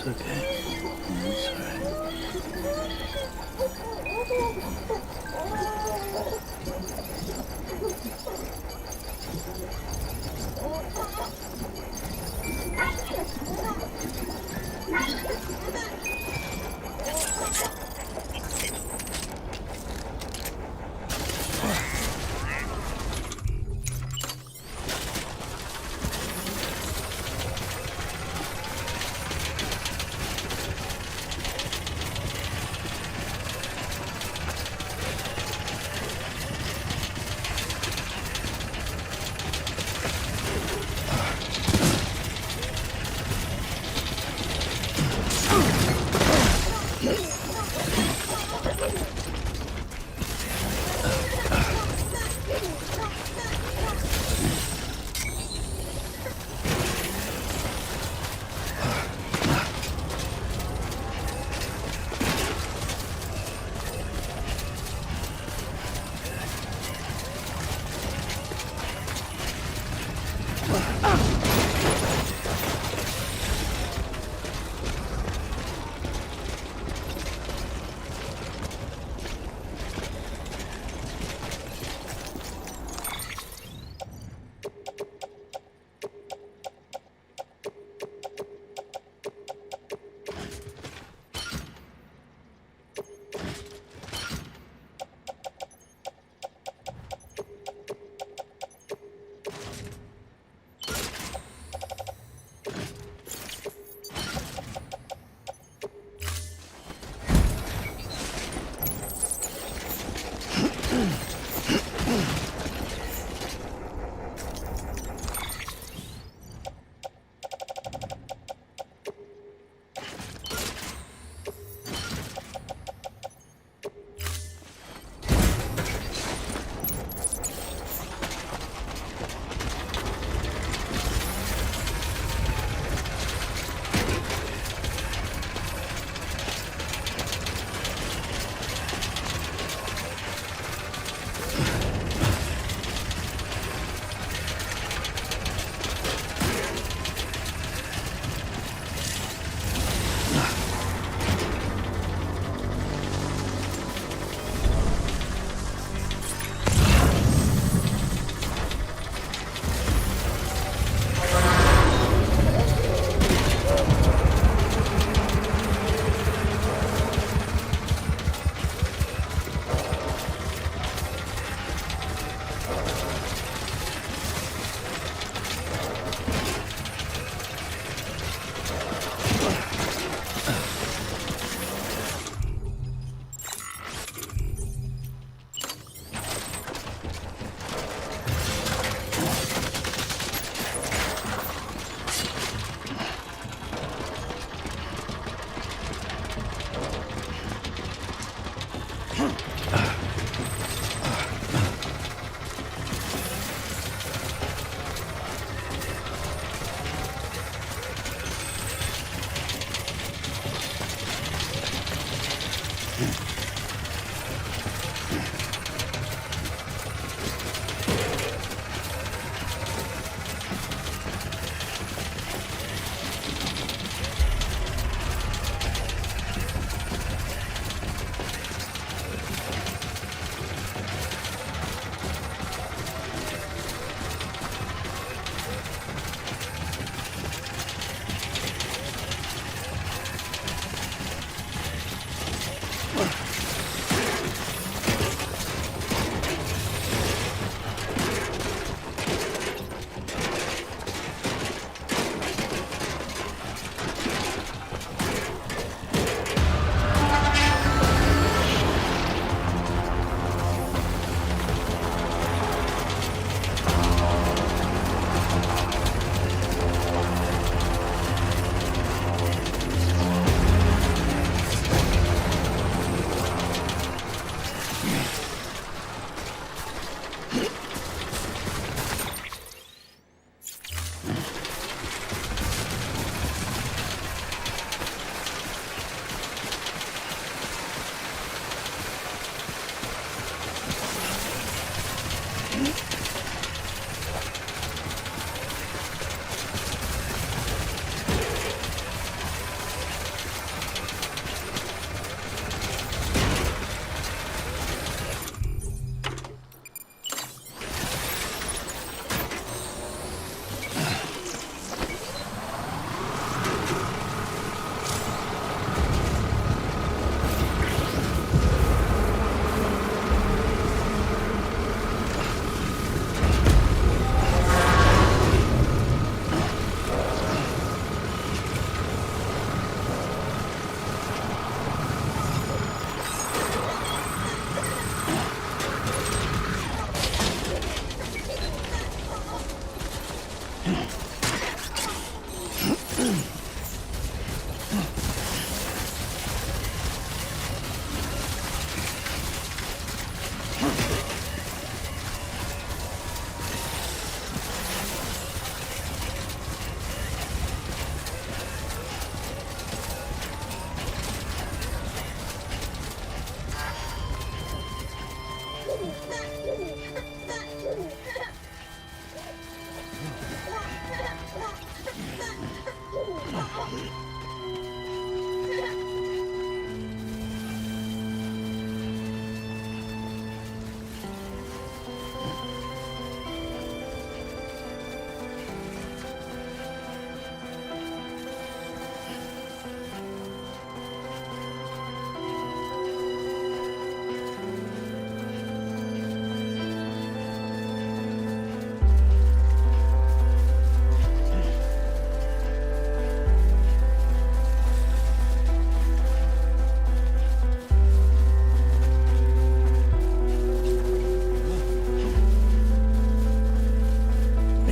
okay. It's alright.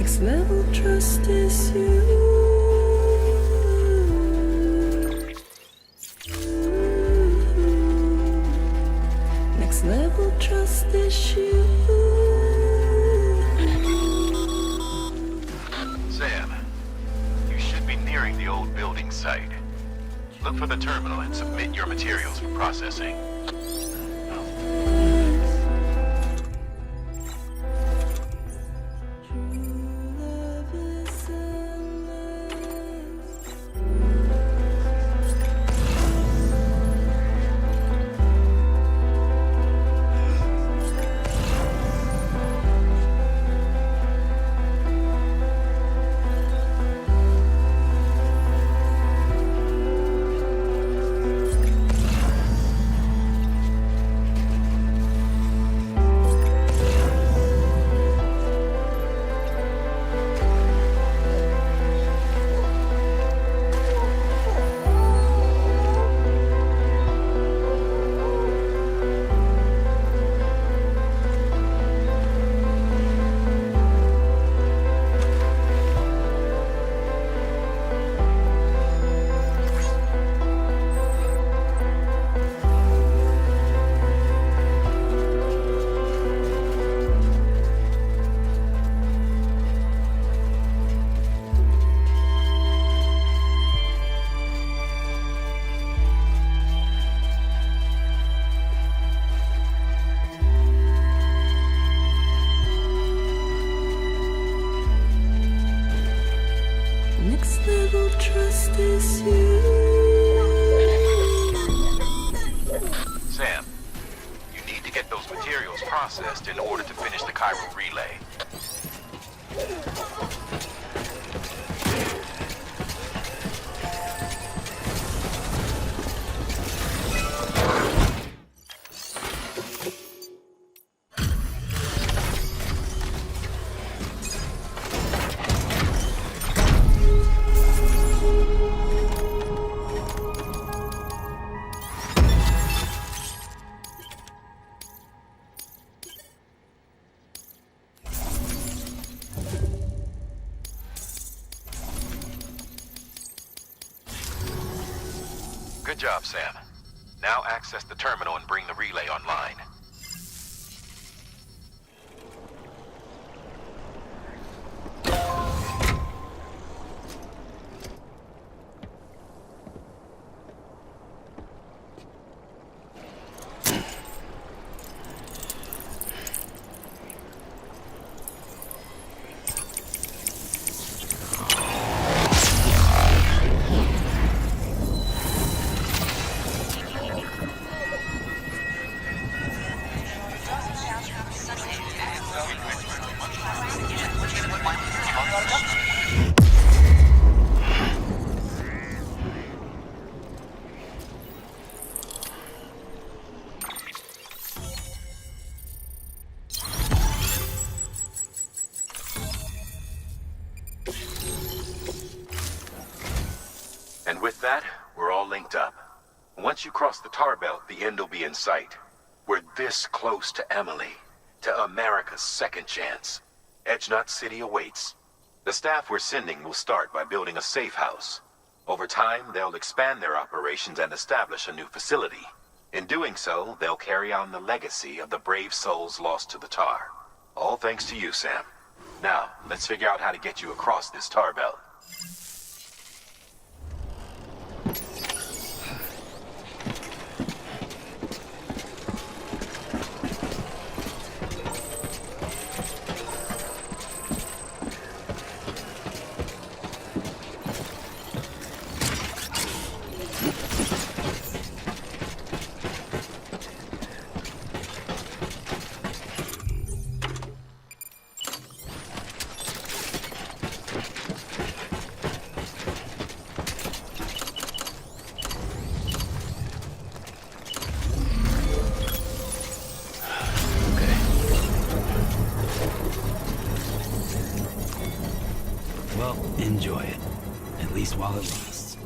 Next level trust is you. Next level trust is you. Sam, you should be nearing the old building site. Look for the terminal and submit your materials for processing. Next level trust is you. Sam, you need to get those materials processed in order to finish the chiral relay. Good job, Sam. Now access the terminal and bring the relay online. And with that, we're all linked up. Once you cross the tar belt, the end will be in sight. We're this close to Emily, to America's second chance. Edgenut City awaits. The staff we're sending will start by building a safe house. Over time, they'll expand their operations and establish a new facility. In doing so, they'll carry on the legacy of the brave souls lost to the tar. All thanks to you, Sam. Now, let's figure out how to get you across this tar belt. Well, enjoy it. At least while it lasts.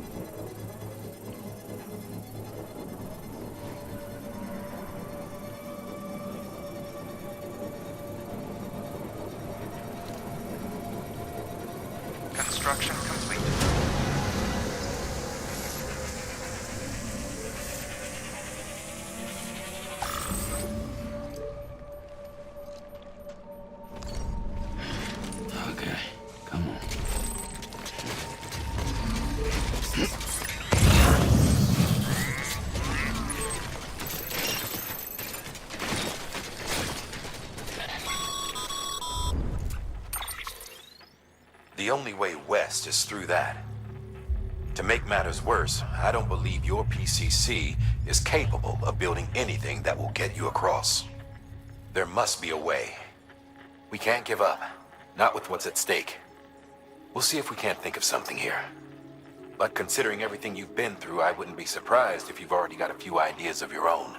Construction complete. Okay, come on. The only way west is through that. To make matters worse, I don't believe your PCC is capable of building anything that will get you across. There must be a way. We can't give up, not with what's at stake. We'll see if we can't think of something here. But considering everything you've been through, I wouldn't be surprised if you've already got a few ideas of your own.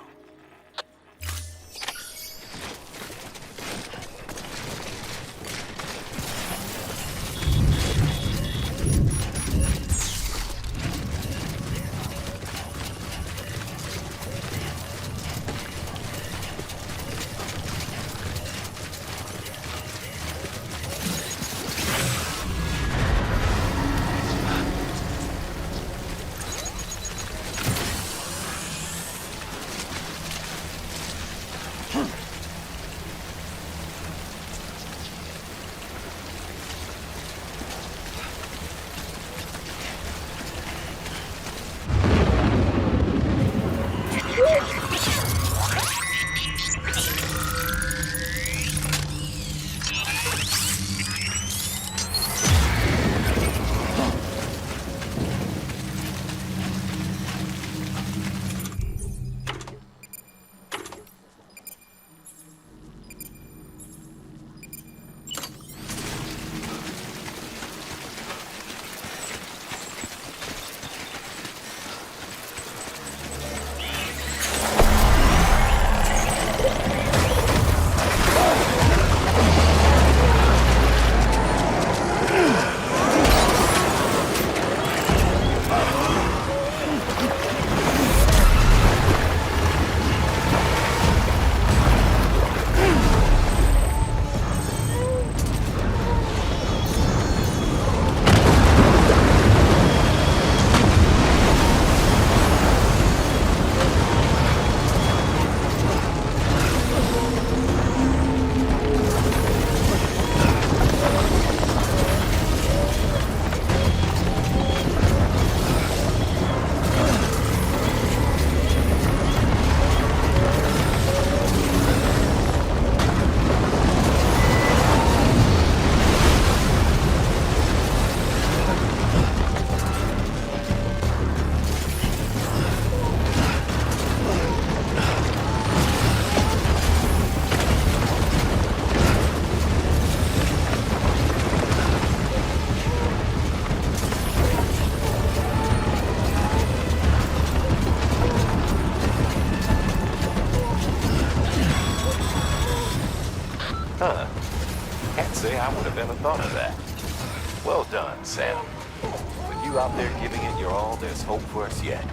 Huh. Can't say I would have ever thought of that. Well done, Sam. With you out there giving it your all, there's hope for us yet.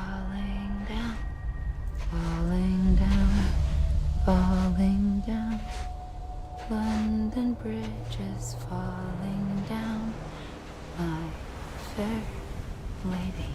falling down, falling down, falling down. London Bridge is falling down, my fair lady.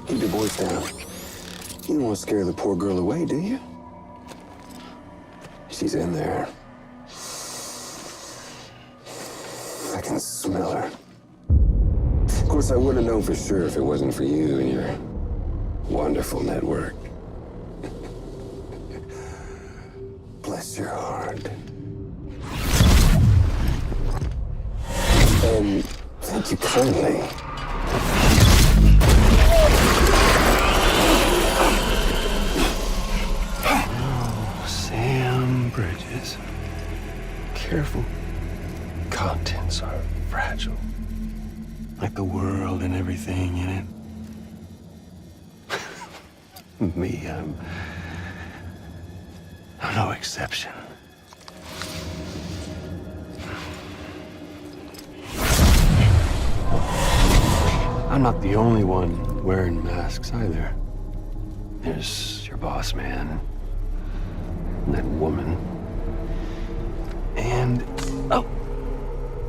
Keep your voice down. You don't want to scare the poor girl away, do you? She's in there. I can smell her. Of course, I wouldn't have known for sure if it wasn't for you and your wonderful network. Bless your heart. And thank you kindly. Oh, Sam Bridges. Careful. Contents are fragile. Like the world and everything in it. Me, I'm no exception. I'm not the only one wearing masks either. There's your boss man, and that woman, and, oh,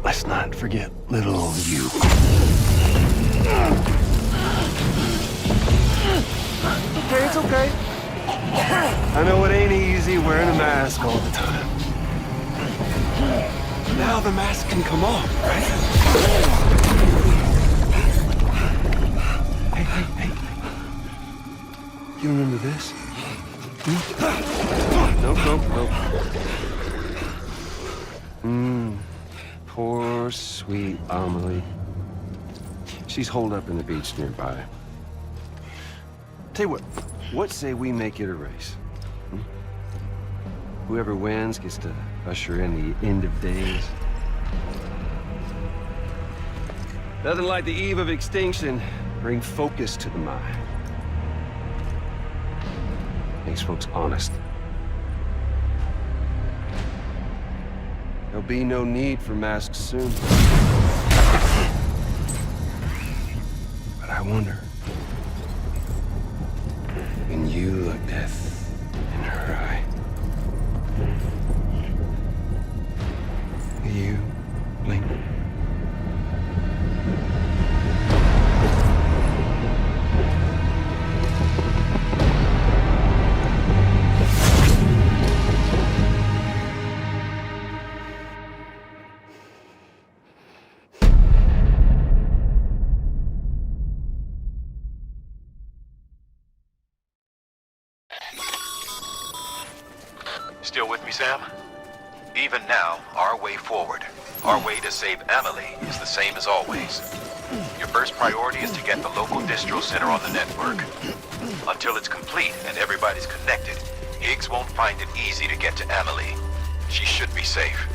let's not forget little old you. Okay, it's okay. I know it ain't easy wearing a mask all the time. But now the mask can come off, right? Hey. You remember this? Nope. Poor, sweet Amelie. She's holed up in the beach nearby. Tell you what say we make it a race? Whoever wins gets to usher in the end of days. Nothing like the eve of extinction. Bring focus to the mind. Makes folks honest. There'll be no need for masks soon. But I wonder, when you look death in her eye, will you blink? Still with me, Sam? Even now, our way forward, our way to save Amelie is the same as always. Your first priority is to get the local distro center on the network. Until it's complete and everybody's connected, Higgs won't find it easy to get to Amelie. She should be safe.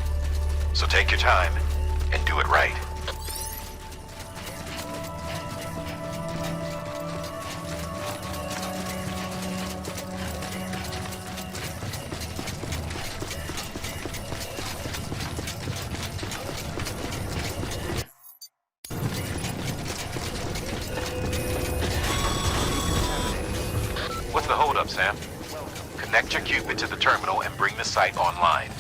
So take your time and do it right. the holdup, Sam? Connect your Cupid to the terminal and bring the site online.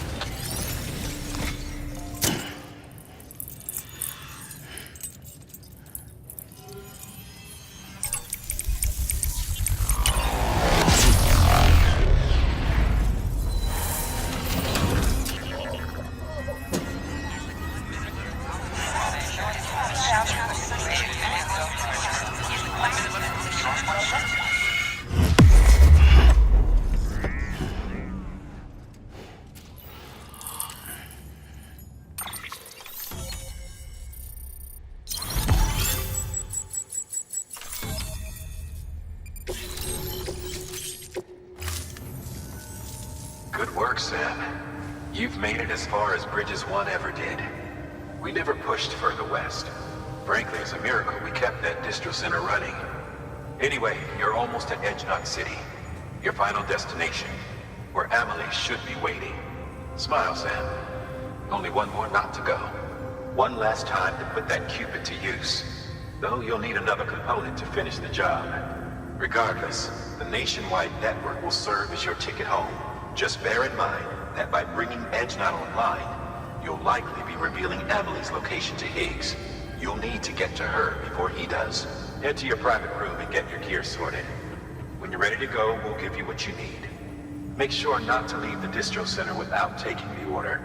Good work, Sam. You've made it as far as Bridges 1 ever did. We never pushed further west. Frankly, it's a miracle we kept that distro center running. Anyway, you're almost at Edge Knot City, your final destination, where Amelie should be waiting. Smile, Sam. Only one more knot to go. One last time to put that Cupid to use. Though you'll need another component to finish the job. Regardless, the nationwide network will serve as your ticket home. Just bear in mind that by bringing Edge Knot online, you'll likely be revealing Amelie's location to Higgs. You'll need to get to her before he does. Head to your private room and get your gear sorted. When you're ready to go, we'll give you what you need. Make sure not to leave the distro center without taking the order.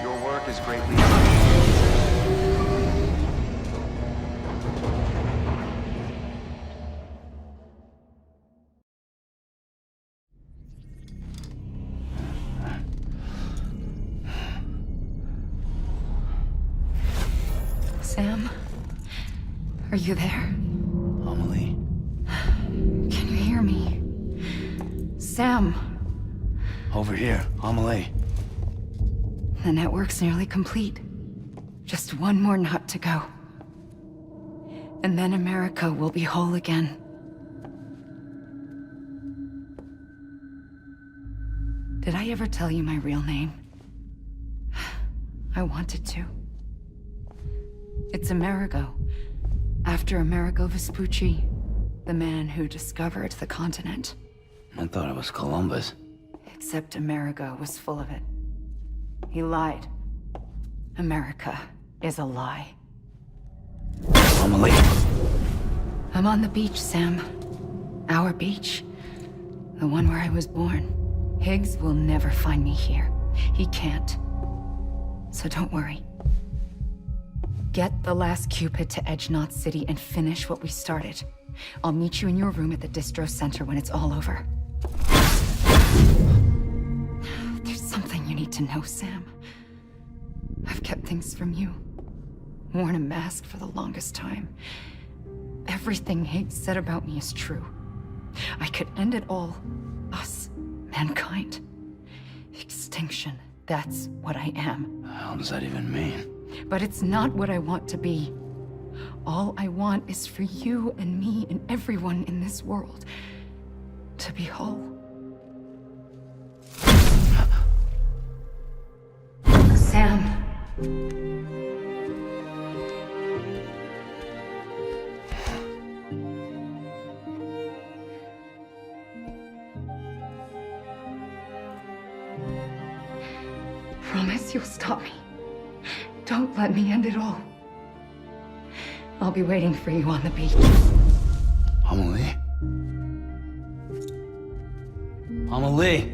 Your work is greatly appreciated. Sam? Are you there? Amelie? Can you hear me? Sam? Over here, Amelie. The network's nearly complete. Just one more knot to go. And then America will be whole again. Did I ever tell you my real name? I wanted to. It's Amerigo. After Amerigo Vespucci, the man who discovered the continent. I thought it was Columbus. Except Amerigo was full of it. He lied. America is a lie. Amelie. I'm on the beach, Sam. Our beach. The one where I was born. Higgs will never find me here. He can't. So don't worry. Get the last Cupid to Edge Knot City and finish what we started. I'll meet you in your room at the distro center when it's all over. There's something you need to know, Sam. I've kept things from you. Worn a mask for the longest time. Everything Higgs said about me is true. I could end it all. Us. Mankind. Extinction. That's what I am. The hell does that even mean? But it's not what I want to be. All I want is for you and me and everyone in this world to be whole. Sam. Promise you'll stop me. Don't let me end it all. I'll be waiting for you on the beach. Amelie? Amelie!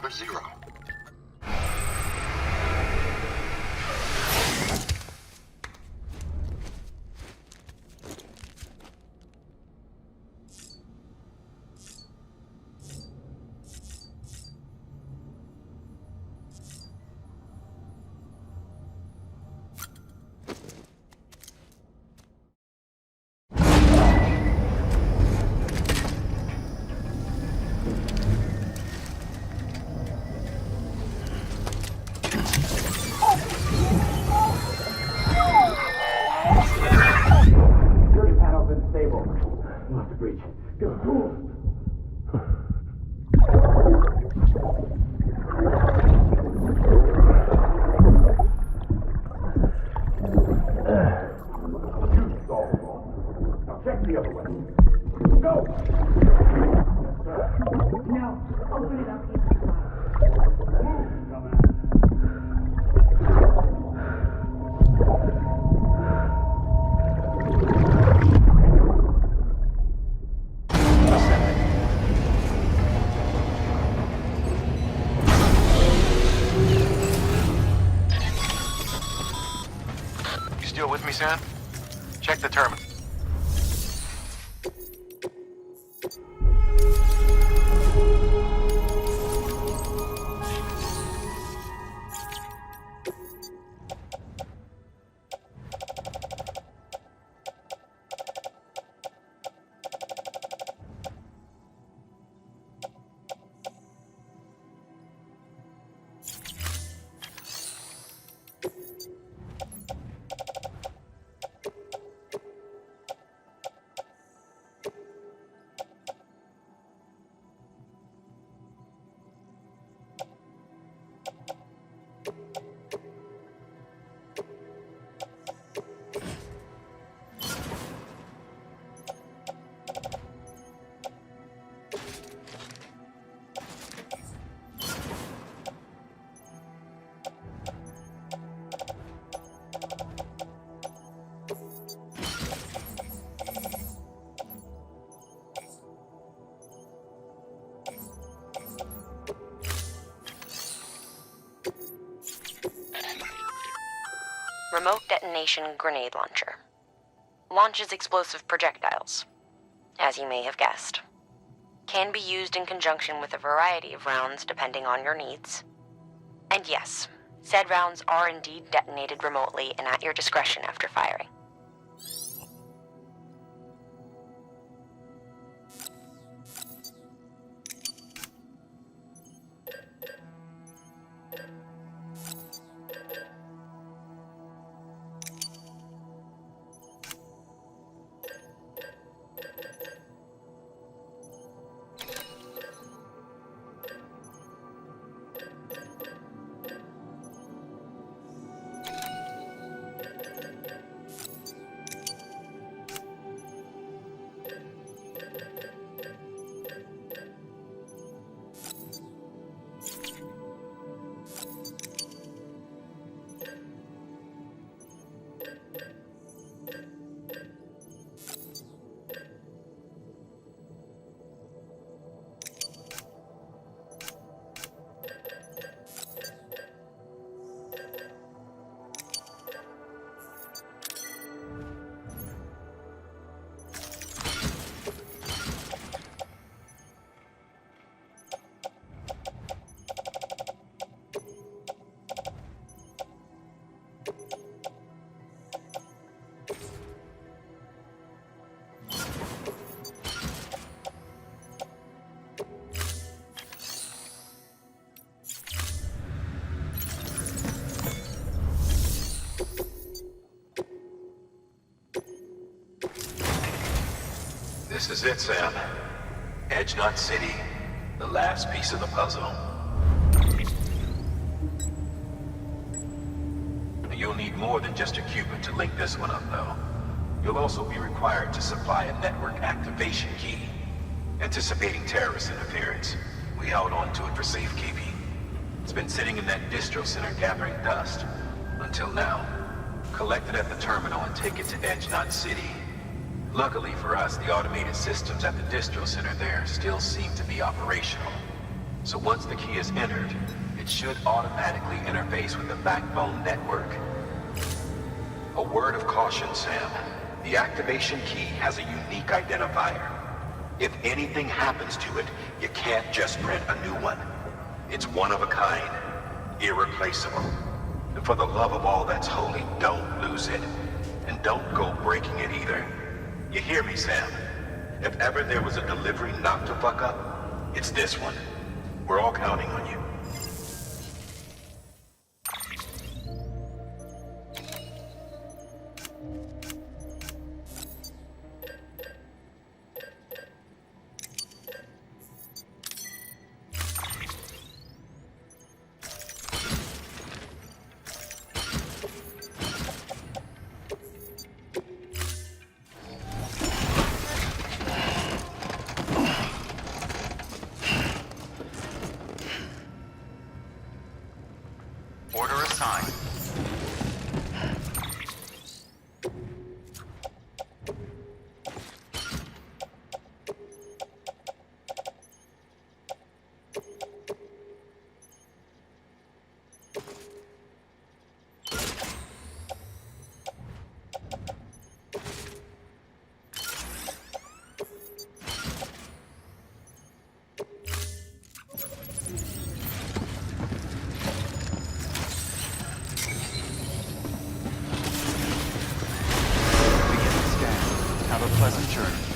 number 0. Still with me, Sam? Check the terminal. Remote detonation grenade launcher. Launches explosive projectiles, as you may have guessed. Can be used in conjunction with a variety of rounds depending on your needs. And yes, said rounds are indeed detonated remotely and at your discretion after firing. This is it, Sam. Edge Knot City, the last piece of the puzzle. You'll need more than just a Cupid to link this one up, though. You'll also be required to supply a network activation key. Anticipating terrorist interference, we held on to it for safekeeping. It's been sitting in that distro center gathering dust. Until now. Collect it at the terminal and take it to Edge Knot City. Luckily for us, the automated systems at the distro center there still seem to be operational. So once the key is entered, it should automatically interface with the backbone network. A word of caution, Sam. The activation key has a unique identifier. If anything happens to it, you can't just print a new one. It's one of a kind, irreplaceable. And for the love of all that's holy, don't lose it. And don't go breaking it either. You hear me, Sam? If ever there was a delivery not to fuck up, it's this one. We're all counting on you. Order assigned. Have a pleasant journey.